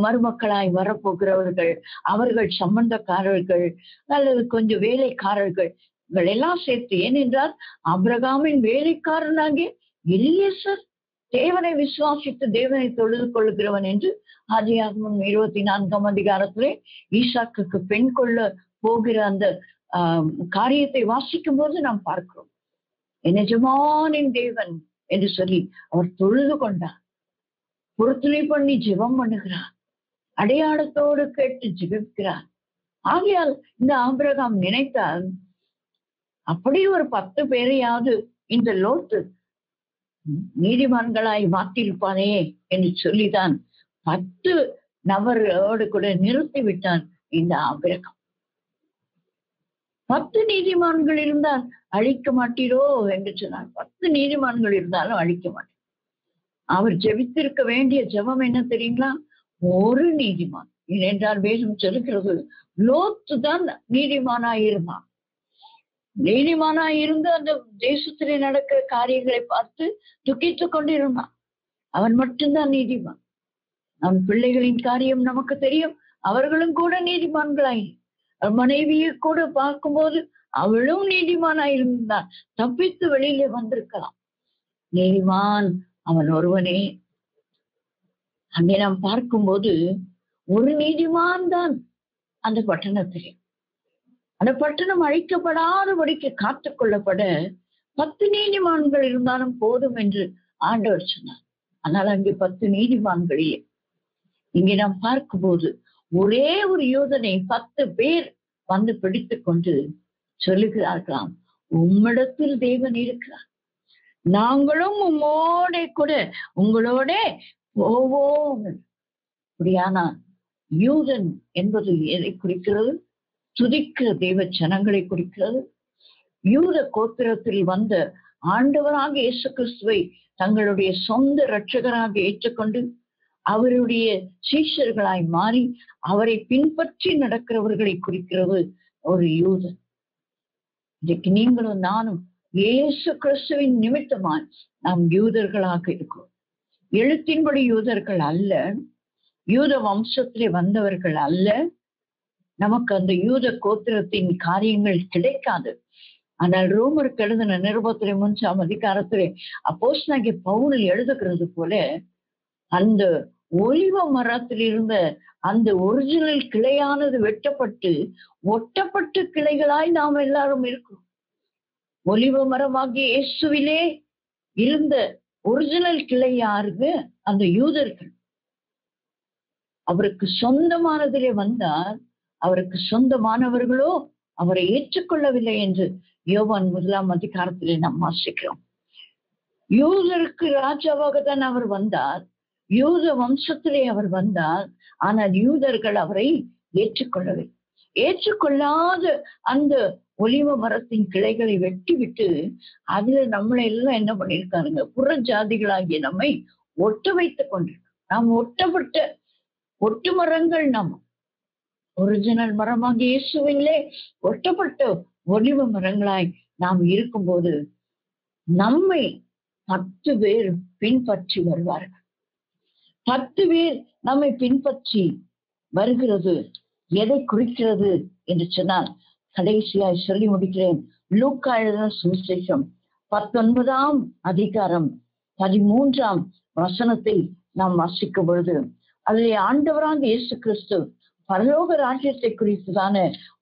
மருமக்களாய் வரப்போகிறவர்கள், அவர்கள் சம்பந்தக்காரர்கள் அல்லது கொஞ்சம் வேலைக்காரர்கள் எல்லாம் சேர்த்து, ஏனென்றால் ஆபிரகாமின் வேலைக்காரனாகிய எலியேசர் தேவனை விசுவாசித்து தேவனை தொழுது கொள்கிறவன் என்று ஆதியாகமம் 24ஆம் அதிகாரத்திலே ஈசாக்குக்கு பெண் கொள்ள போகிற அந்த காரியத்தை வாசிக்கும் போது நாம் பார்க்கிறோம். எஜமானின் தேவன் என்று சொல்லி அவர் தொழுது கொண்டார், பொருத்தனை பண்ணி ஜெபம் பண்ணுகிறார், அடையாளத்தோடு கேட்டு ஜெபிக்கிறார். ஆகையால் இந்த ஆபிரகாம் நினைத்தால் அப்படி ஒரு 10 பேரையாவது இந்த லோத்து நீதிமான்களாய் மாற்றிருப்பானே என்று சொல்லிதான் 10 நபரோடு கூட நிறுத்தி விட்டான் இந்த ஆபிரகாம். 10 நீதிமான்கள் இருந்தால் அழிக்க மாட்டீரோ என்று சொன்னார். 10 நீதிமான்கள் இருந்தாலும் அழிக்க மாட்டேன். அவர் ஜெபித்திருக்க வேண்டிய ஜெபம் என்ன தெரியுங்களா? ஒரு நீதிமான். ஏனென்றால் வேதம் சொல்லுகிறது, லோத்து தான் நீதிமானாயிருந்தான். நீதிமானாயிருந்து அந்த தேசத்திலே நடக்கிற காரியங்களை பார்த்து துக்கித்துக் கொண்டிருந்தான். அவன் மட்டும்தான் நீதிமான். நம் பிள்ளைகளின் காரியம் நமக்கு தெரியும், அவர்களும் கூட நீதிமான்களாய், மனைவியை கூட பார்க்கும்போது அவளும் நீதிமானாயிருந்தான், தப்பித்து வெளியிலே வந்திருக்கலாம். நீதிமான் அவன் ஒருவனே. அங்கே நாம் பார்க்கும்போது ஒரு நீதிமான் தான் அந்த பட்டணத்திலே. அந்த பட்டணம் அழிக்கப்படாதபடிக்கு காத்துக் கொள்ளப்பட 10 நீதிமான்கள் இருந்தாலும் போதும் என்று ஆண்டவர் சொன்னார். ஆனால் அங்கே 10 நீதிமான்களே. இங்கே நாம் பார்க்கும்போது ஒரே ஒரு யூதனை 10 பேர் வந்து பிடித்துக் கொண்டு சொல்லுகிறார்களாம், உம்மிடத்தில் தேவன் இருக்கிறார், நாங்களும் உங்களோட போவோம். அப்படியானா யூதன் என்பது எதை குறிக்கிறது? துதிக்கிற தெய்வ ஜனங்களை குறிக்கிறது. யூத கோத்திரத்தில் வந்த ஆண்டவராக இயேசு கிறிஸ்துவை தங்களுடைய சொந்த இரட்சகராக ஏற்றுக்கொண்டு அவருடைய சீஷர்களாய் மாறி அவரை பின்பற்றி நடக்கிறவர்களை குறிக்கிறது ஒரு யூதன். இன்றைக்கு நீங்களும் நானும் இயேசு கிறிஸ்துவின் நிமித்தமாய் நாம் யூதர்களாக இருக்கிறோம். எழுத்தின்படி யூதர்கள் அல்ல, யூத வம்சத்திலே வந்தவர்கள் அல்ல. நமக்கு அந்த யூத கோத்திரத்தின் காரியங்கள் கிடைக்காது. ஆனால் ரோமருக்கு எழுதின நிருபத்திலே 3ஆம் அதிகாரத்திலே அப்போஸ்தலனாகிய பவுல் எழுதுகிறது போல, அந்த ஒலிவ மரத்தில் இருந்த அந்த ஒரிஜினல் கிளையானது வெட்டப்பட்டு ஒட்டப்பட்டு கிளைகளாய் நாம் எல்லாரும் இருக்கிறோம். ஒலிவ மரமாகிய இயேசுவிலே இருந்த ஒரிஜினல் கிளை யாருக்கு? அந்த யூதர்கள். அவருக்கு சொந்தமானதிலே வந்தார், அவருக்கு சொந்தமானவர்களோ அவரை ஏற்றுக்கொள்ளவில்லை என்று யோவான் 1ஆம் அதிகாரத்திலே நாம் வாசிக்கிறோம். யூதருக்கு ராஜாவாக தான் அவர் வந்தார், யூத வம்சத்திலே அவர் வந்தார். ஆனால் யூதர்கள் அவரை ஏற்றுக்கொள்ளவில்லை. ஏற்றுக்கொள்ளாத அந்த ஒலிவ மரத்தின் கிளைகளை வெட்டிவிட்டு அதுல நம்மளை எல்லாம் என்ன பண்ணியிருக்காருங்க, புற ஜாதிகளாகிய நம்மை ஒட்ட வைத்துக் கொண்டிருக்கோம். நாம் ஒட்டப்பட்ட ஒட்டு மரங்கள். நாம் ஒரிஜினல் மரமாக இயேசுவிலே ஒட்டப்பட்ட ஒலிவ மரங்களாய் நாம் இருக்கும்போது நம்மை 10 பேர் பின்பற்றி வருவார்கள். 10 பேர் நம்மை பின்பற்றி வருகிறது எதை குறிக்கிறது என்று சொன்னால், கடைசியாய் சொல்லி முடிக்கிறேன். லூக்கா எழுதின சுவிசேஷம் 19ஆம் அதிகாரம் 13ஆம் வசனத்தை நாம் வாசிக்கும் பொழுது, அதிலே ஆண்டவராக இயேசு கிறிஸ்து பரலோக ராஜ்யத்தை குறித்ததான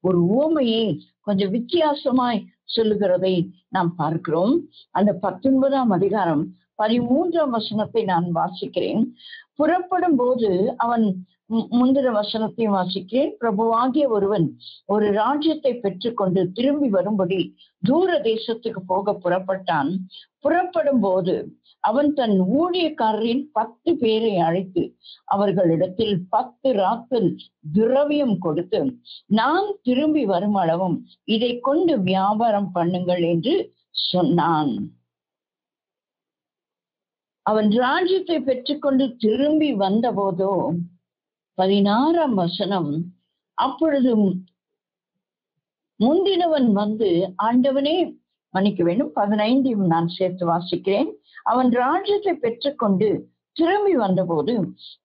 ஒரு உவமையை கொஞ்சம் வித்தியாசமாய் சொல்லுகிறதை நாம் பார்க்கிறோம். அந்த 19ஆம் அதிகாரம் 13ஆம் வசனத்தை நான் வாசிக்கிறேன். புறப்படும் போது அவன் முந்தின வசனத்தையும் வாசிக்கிறேன். பிரபுவாகிய ஒருவன் ஒரு ராஜ்யத்தை பெற்றுக்கொண்டு திரும்பி வரும்படி தூர தேசத்துக்கு போக புறப்பட்டான். புறப்படும் போது அவன் தன் ஊழியக்காரரின் 10 பேரை அழைத்து அவர்களிடத்தில் 10 ராத்தல் திரவியம் கொடுத்து, நான் திரும்பி வரும் அளவும் இதை கொண்டு வியாபாரம் பண்ணுங்கள் என்று சொன்னான். அவன் ராஜ்யத்தை பெற்றுக்கொண்டு திரும்பி வந்த போதோ 16ஆம் வசனம், அப்பொழுது முந்தினவன் வந்து, ஆண்டவனே மன்னிக்க வேண்டும், 15 நான் சேர்த்து வாசிக்கிறேன். அவன் ராஜ்யத்தை பெற்றுக்கொண்டு திரும்பி வந்தபோது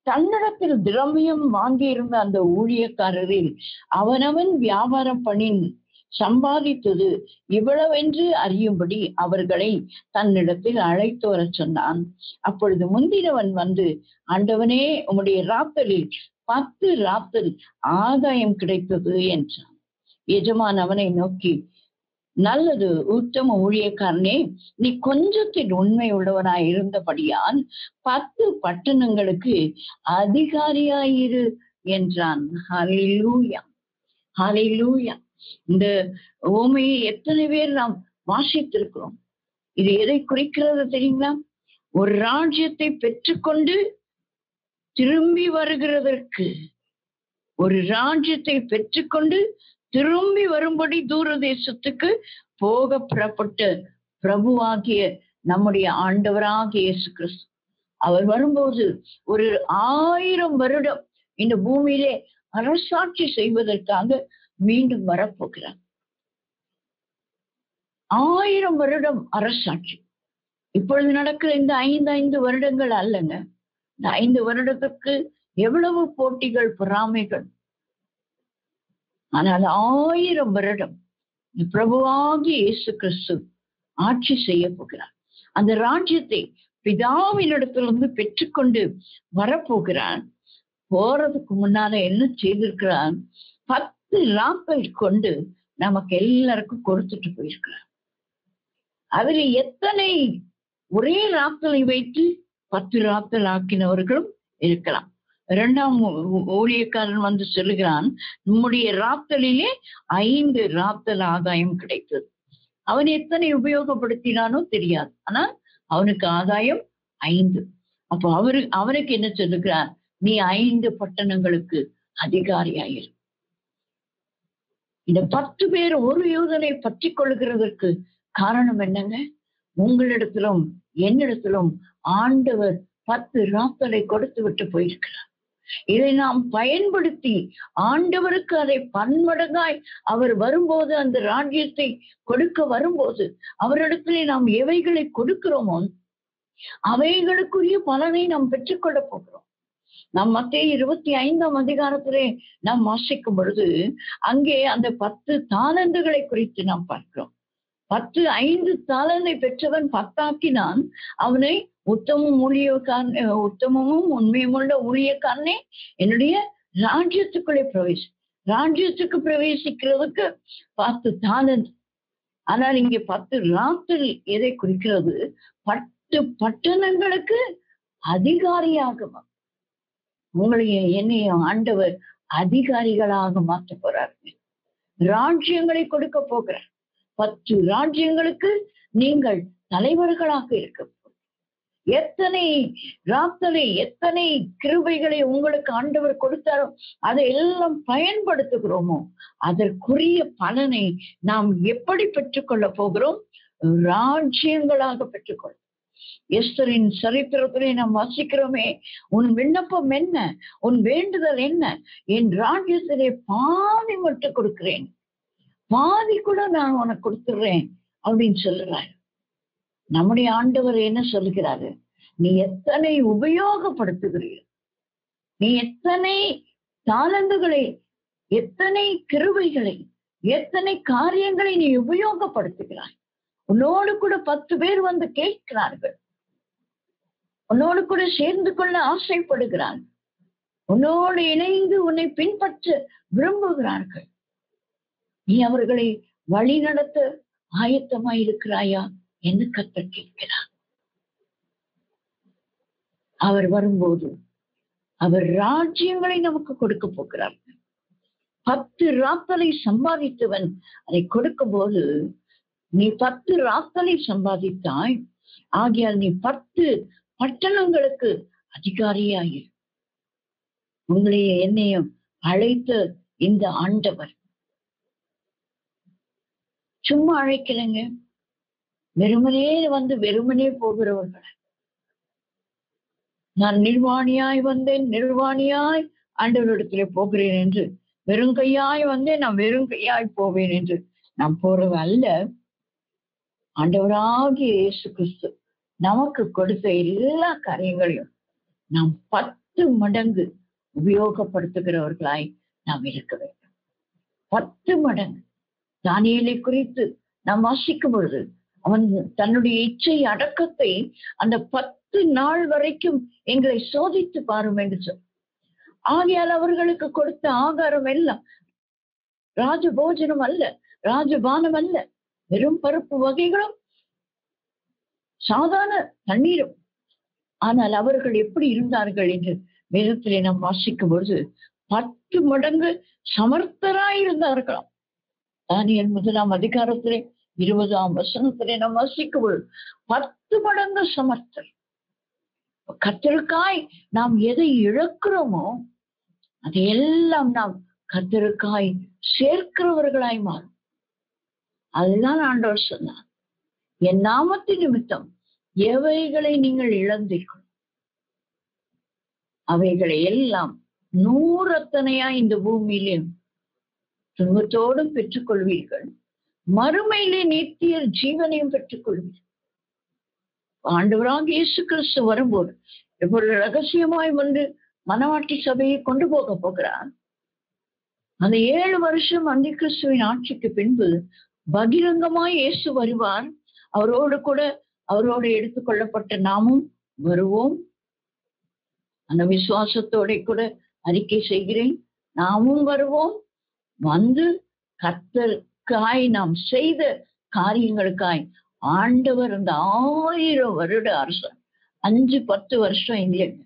தன்னிடத்தில் திரவியம் வாங்கியிருந்த அந்த ஊழியக்காரரில் அவனவன் வியாபாரம் பண்ணி சம்பாதித்தது இவ்வளவென்று அறியும்படி அவர்களை தன்னிடத்தில் அழைத்து வர சொன்னான். அப்பொழுது முந்தினவன் வந்து, ஆண்டவனே உம்முடைய ராத்தலில் 10 ராத்தல் ஆதாயம் கிடைத்தது என்றான். எஜமான் அவனை நோக்கி, நல்லது உத்தம ஊழியக்காரனே, நீ கொஞ்சத்தில் உண்மை உள்ளவனாய் இருந்தபடியால் 10 பட்டணங்களுக்கு அதிகாரியாயிரு என்றான். ஹல்லேலூயா, ஹல்லேலூயா. இந்த உவமையை எத்தனை பேர் நாம் வாசித்திருக்கிறோம்? இது எதை குறிக்கிறது தெரியுங்களா? ஒரு ராஜ்யத்தை பெற்றுக்கொண்டு திரும்பி வருகிறதற்கு, ஒரு ராஜ்யத்தை பெற்றுக்கொண்டு திரும்பி வரும்படி தூர தேசத்துக்கு போக புறப்பட்ட பிரபுவாகிய நம்முடைய ஆண்டவராகிய இயேசு கிறிஸ்து, அவர் வரும்போது ஒரு 1000 வருடம் இந்த பூமியிலே அரசாட்சி செய்வதற்காக மீண்டும் வரப்போகிறார். 1000 வருடம் அரசாட்சி. இப்பொழுது நடக்கிற இந்த 5 வருடங்கள் அல்லங்க. இந்த 5 வருடத்துக்கு எவ்வளவு போட்டிகள், பொறாமைகள். ஆனால் 1000 வருடம் பிரபுவாகிய இயேசு கிறிஸ்து ஆட்சி செய்ய போகிறார். அந்த ராஜ்யத்தை பிதாவினிடத்திலிருந்து பெற்றுக்கொண்டு வரப்போகிறான். போறதுக்கு முன்னால என்ன செய்திருக்கிறான்? 10 ராக்கள் கொண்டு நமக்கு எல்லாருக்கும் கொடுத்துட்டு போயிருக்கிறார். அதுல எத்தனை ஒரே ராக்களை வைத்து 10 ராக்கள் ஆக்கினவர்களும் இருக்கலாம். 2ஆம் ஊழியக்காரன் வந்து சொல்லுகிறான், நம்முடைய ராத்தலிலே 5 ராத்தல் ஆதாயம் கிடைத்தது. அவன் எத்தனை உபயோகப்படுத்தினானோ தெரியாது, ஆனால் அவனுக்கு ஆதாயம் 5. அப்போ அவனுக்கு என்ன சொல்லுகிறார்? நீ 5 பட்டணங்களுக்கு அதிகாரியாயிரு. இந்த 10 பேர் ஒரு யூதனை பற்றி கொள்கிறதற்கு காரணம் என்னங்க? உங்களிடத்திலும் என்னிடத்திலும் ஆண்டவர் 10 ராத்தலை கொடுத்து விட்டு போயிருக்கிறார். இதை நாம் பயன்படுத்தி ஆண்டவருக்கு அதை பன்மடங்காய் அவர் வரும்போது, அந்த ராஜ்யத்தை கொடுக்க வரும்போது, அவரிடத்திலே நாம் எவைகளை கொடுக்கிறோமோ அவைகளுக்குரிய பலனை நாம் பெற்றுக்கொள்ள போகிறோம். நாம் மத்தேயு 25ஆம் அதிகாரத்திலே நாம் வாசிக்கும் பொழுது அங்கே அந்த 10 தாலந்துகளை குறித்து நாம் பார்க்கிறோம். 5 தாலந்தை பெற்றவன் 10 ஆக்கினான். அவனை உத்தமமும் உண்மையுமுள்ள ஊழியக்காரனே, என்னுடைய ராஜ்யத்துக்கு பிரவேசிக்கிறதுக்கு 10 தாலந்து. ஆனால் இங்கே 10 ராத்தல் எதை குறிக்கிறது? 10 பட்டணங்களுக்கு அதிகாரியாக உங்களையும் என்னையும் ஆண்டவர் அதிகாரிகளாக மாற்ற போறார்கள். ராஜ்யங்களை கொடுக்க போகிறார். 10 ராஜ்யங்களுக்கு நீங்கள் தலைவர்களாக இருக்க. எத்தனை ராத்தலை, எத்தனை கிருபைகளை உங்களுக்கு ஆண்டவர் கொடுத்தாரோ அதை எல்லாம் பயன்படுத்துகிறோமோ அதற்குரிய பலனை நாம் எப்படி பெற்றுக்கொள்ள போகிறோம்? ராஜ்யங்களாக பெற்றுக்கொள்ள. எஸ்தரின் சரித்திரத்திலே நாம் வாசிக்கிறோமே, உன் விண்ணப்பம் என்ன, உன் வேண்டுதல் என்ன? என் ராஜ்யத்திலே பாதி மட்டும் கொடுக்கிறேன், பாதி கூட நான் உனக்கு கொடுத்துடுறேன் அப்படின்னு சொல்லுறாரு. நம்முடைய ஆண்டவர் என்ன சொல்லுகிறாரு? நீ எத்தனை உபயோகப்படுத்துகிறீர்கள், நீ எத்தனை தாளந்துகளை, எத்தனை கிருபைகளை, எத்தனை காரியங்களை நீ உபயோகப்படுத்துகிறாய். உன்னோடு கூட 10 பேர் வந்து கேட்கிறார்கள், உன்னோடு கூட சேர்ந்து கொள்ள ஆசைப்படுகிறார்கள், உன்னோடு இணைந்து உன்னை பின்பற்ற விரும்புகிறார்கள். நீ அவர்களை வழி நடத்த ஆயத்தமாய் இருக்கிறாயா என்று கர்த்தர் கேட்கிறார். அவர் வரும்போது அவர் ராஜ்யங்களை நமக்கு கொடுக்க போகிறார். 10 ராத்தலை சம்பாதித்தவன் அதை கொடுக்கும் போது, நீ 10 ராத்தலை சம்பாதித்தாய், ஆகையால் நீ 10 பட்டணங்களுக்கு அதிகாரியாயிரு. உங்களைய என்னையும் அழைத்த இந்த ஆண்டவர் சும்மா அழைக்கலைங்க. வெறுமனே வந்து வெறுமனே போகிறவர்கள். நான் நிர்வாணியாய் வந்தேன், நிர்வாணியாய் ஆண்டவரிடத்திலே போகிறேன் என்று, வெறும் கையாய் வந்தேன், நான் வெறும் கையாய் போவேன் என்று நாம் போறது அல்ல. ஆண்டவராகிய இயேசு கிறிஸ்து நமக்கு கொடுத்த எல்லா காரியங்களையும் நாம் 10 மடங்கு உபயோகப்படுத்துகிறவர்களாய் நாம் இருக்க வேண்டும். 10 மடங்கு. தானியேலை குறித்து நாம் வாசிக்கும் பொழுது அவன் தன்னுடைய இச்சை அடக்கத்தை அந்த 10 நாள் வரைக்கும் எங்களை சோதித்து பாரும் என்று சொல். ஆகையால் அவர்களுக்கு கொடுத்த ஆகாரம் எல்லாம் ராஜபோஜனம் அல்ல, ராஜபானம் அல்ல, வெறும் பருப்பு வகைகளும் சாதாரண தண்ணீரும். ஆனால் அவர்கள் எப்படி இருந்தார்கள் என்று வேதத்திலே நாம் வாசிக்கும் பொழுது 10 மடங்கு சமர்த்தராய் இருந்தார்களாம். தானியேல் 1ஆம் அதிகாரத்திலே 20ஆம் வசனத்திலே நாம் வாசிக்கும் பொழுது 10 மடங்கு சமர்த்தர். கர்த்தருக்காய் நாம் எதை இழக்கிறோமோ அதையெல்லாம் நாம் கர்த்தருக்காய் சேர்க்கிறவர்களாய் மாறும். அதுதான் ஆண்டவர் சொன்னார், என் நாமத்தின் நிமித்தம் எவைகளை நீங்கள் இழந்தீர்கள் அவைகளை எல்லாம் 100 அத்தனையாய் இந்த பூமியிலே துன்பத்தோடும் பெற்றுக்கொள்வீர்கள், மறுமையிலே நித்திய ஜீவனையும் பெற்றுக்கொள்வீர்கள். ஆண்டவராகிய இயேசு கிறிஸ்து வரும்போது எப்பொழுது ரகசியமாய் வந்து மனவாட்டி சபையை கொண்டு போக போகிறார். அந்த 7 வருஷம் அந்தி கிறிஸ்துவின் ஆட்சிக்கு பின்பு பகிரங்கமாய் இயேசு வருவார். அவரோடு எடுத்துக்கொள்ளப்பட்ட நாமும் வருவோம். அந்த விசுவாசத்தோட கூட அறிக்கை செய்கிறேன், நாமும் வருவோம். வந்து கர்த்தருக்காய் நாம் செய்த காரியங்களுக்காய் ஆண்டவர் அந்த 1000 வருட அரசன், 5-10 வருஷம் இல்லைங்க,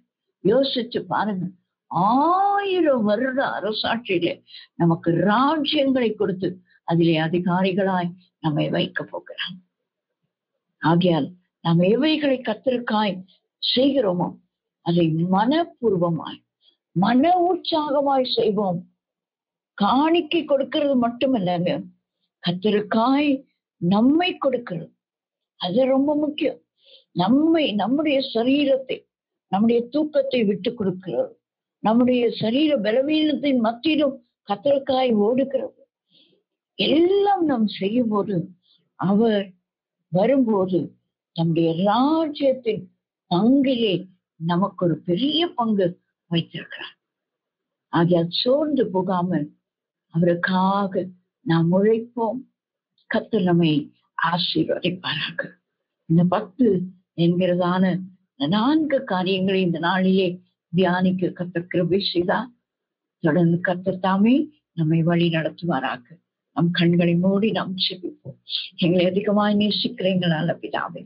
யோசிச்சு பாருங்க. 1000 வருட அரசாட்சியிலே நமக்கு ராஜ்யங்களை கொடுத்து அதிலே அதிகாரிகளாய் நம்மை வைக்க போகிறான். ஆகையால் நாம் எவைகளை கர்த்தருக்காய் செய்கிறோமோ அதை மனப்பூர்வமாய், மன உற்சாகமாய் செய்வோம். காணிக்கை கொடுக்கிறது மட்டுமல்லங்க, கர்த்தருக்காய் நம்மை கொடுக்கிறது, அது ரொம்ப முக்கியம். நம்முடைய சரீரத்தை நம்முடைய தூக்கத்தை விட்டு கொடுக்கிறது, நம்முடைய சரீர பலவீனத்தின் மத்தியிலும் கத்தருக்காய் ஓடுகிறது. எல்லாம் நாம் செய்யும் போது அவர் வரும்போது நம்முடைய ராஜ்யத்தின் பங்கிலே நமக்கு ஒரு பெரிய பங்கு வைத்திருக்கிறார். ஆகியால் சோர்ந்து போகாமல் அவருக்காக நாம் உழைப்போம். கர்த்தர் நம்மை ஆசீர்வதிப்பாராக. இந்த 10 என்கிறதான 4 காரியங்களை இந்த நாளிலே தியானிக்க கர்த்தர் கிருபை செய்தார். தொடர்ந்து கர்த்தர் தாமே நம்மை வழி நடத்துவாராக. நம் கண்களை மூடி நாம் செபிப்போம். எங்களை அதிகமாய் நேசிக்கிற எங்கள் நல்ல பிதாவே,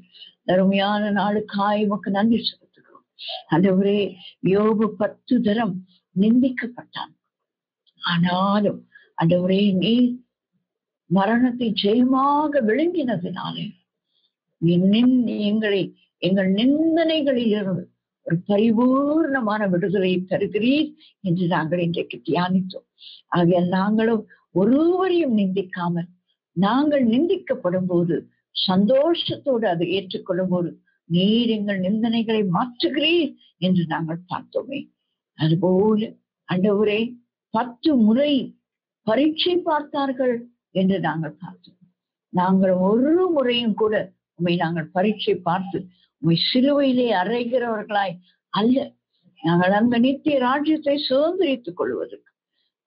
அருமையான நாளுக்காய் உமக்கு நன்றி செலுத்துகிறோம். ஆண்டவரே, யோபு 10 தரம் நிந்திக்கப்பட்டான். ஆனாலும் ஆண்டவரே, நீ மரணத்தை ஜெயமாக விழுங்கினதினாலே எங்கள் நிந்தனைகளில் இருந்து ஒரு பரிபூர்ணமான விடுதலை தருகிறீர் என்று நாங்கள் இன்றைக்கு தியானித்தோம். ஆகையால் நாங்களும் ஒருவரையும் நிந்திக்காமல், நாங்கள் நிந்திக்கப்படும் போது சந்தோஷத்தோடு அதை ஏற்றுக்கொள்ளும் போது நீர் எங்கள் நிந்தனைகளை மாற்றுகிறீர் என்று நாங்கள் பார்த்தோமே. அதுபோல ஆண்டவரே, 10 முறை பரீட்சை பார்த்தார்கள் என்று நாங்கள் பார்த்தோம். நாங்கள் ஒரு முறையும் கூட உண்மை நாங்கள் பரீட்சை பார்த்து உண்மை சிலுவையிலே அறைகிறவர்களாய் அல்ல, நாங்கள் அந்த நித்திய ராஜ்யத்தை சுதந்திரித்துக் கொள்வதற்கு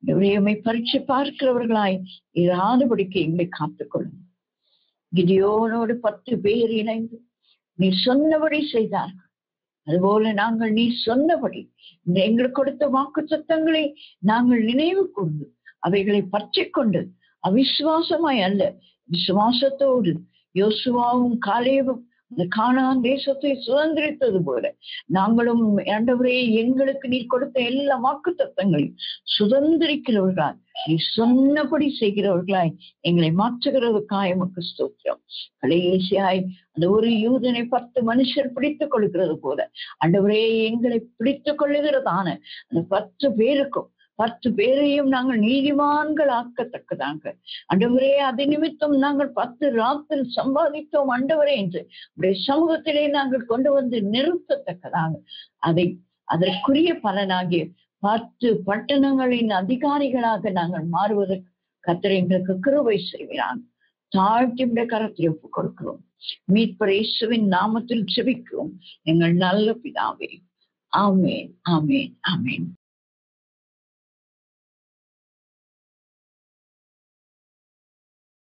உண்மை பரீட்சை பார்க்கிறவர்களாய் இராதபடிக்கு எங்களை காத்துக்கொள்ளும். கிதியோனோடு 10 பேர் இணைந்து நீ சொன்னபடி செய்தார்கள். அதுபோல நாங்கள் நீ சொன்னபடி எங்களுக்கு கொடுத்த வாக்கு சத்தங்களை நாங்கள் நினைவு கூர்ந்து அவைகளை பற்றி கொண்டு அவிசுவாசமாய் அல்ல, விசுவாசத்தோடு யோசுவாவும் காலேபும் அந்த கானான் தேசத்தை சுதந்திரித்தது போல நாங்களும் ஆண்டவரே எங்களுக்கு நீ கொடுத்த எல்லா வாக்கு தத்தங்களையும் சுதந்திரிக்கிறவர்களாய், நீ சொன்னபடி செய்கிறவர்களாய் எங்களை மாற்றுகிறதுக்காய் உமக்கு ஸ்தோத்திரம். கடைசியாய் அந்த ஒரு யூதனை 10 மனுஷர் பிடித்துக் கொள்கிறது போல ஆண்டவரே, எங்களை பிடித்துக் கொள்ளுகிறதான அந்த 10 பேருக்கும் 10 பேரையும் நாங்கள் நீதிமான்கள் ஆக்கத்தக்கதாங்க ஆண்டவரே, அது நிமித்தம் நாங்கள் 10 ராத்திரி சம்பாதித்தோம் ஆண்டவரே என்று உடைய சமூகத்திலே நாங்கள் கொண்டு வந்து நிறுத்தத்தக்கதாங்க அதற்குரிய பலனாகிய 10 பட்டணங்களின் அதிகாரிகளாக நாங்கள் மாறுவதற்கு கர்த்தர் எங்களுக்கு கிருபை செய்கிறாங்க. தாழ்த்தி உடைய கரத்தில் ஒப்புக் கொடுக்கிறோம். மீட்பர் இயேசுவின் நாமத்தில் ஜெபிக்கிறோம் எங்கள் நல்ல பிதாவே. ஆமென், ஆமென், ஆமென்.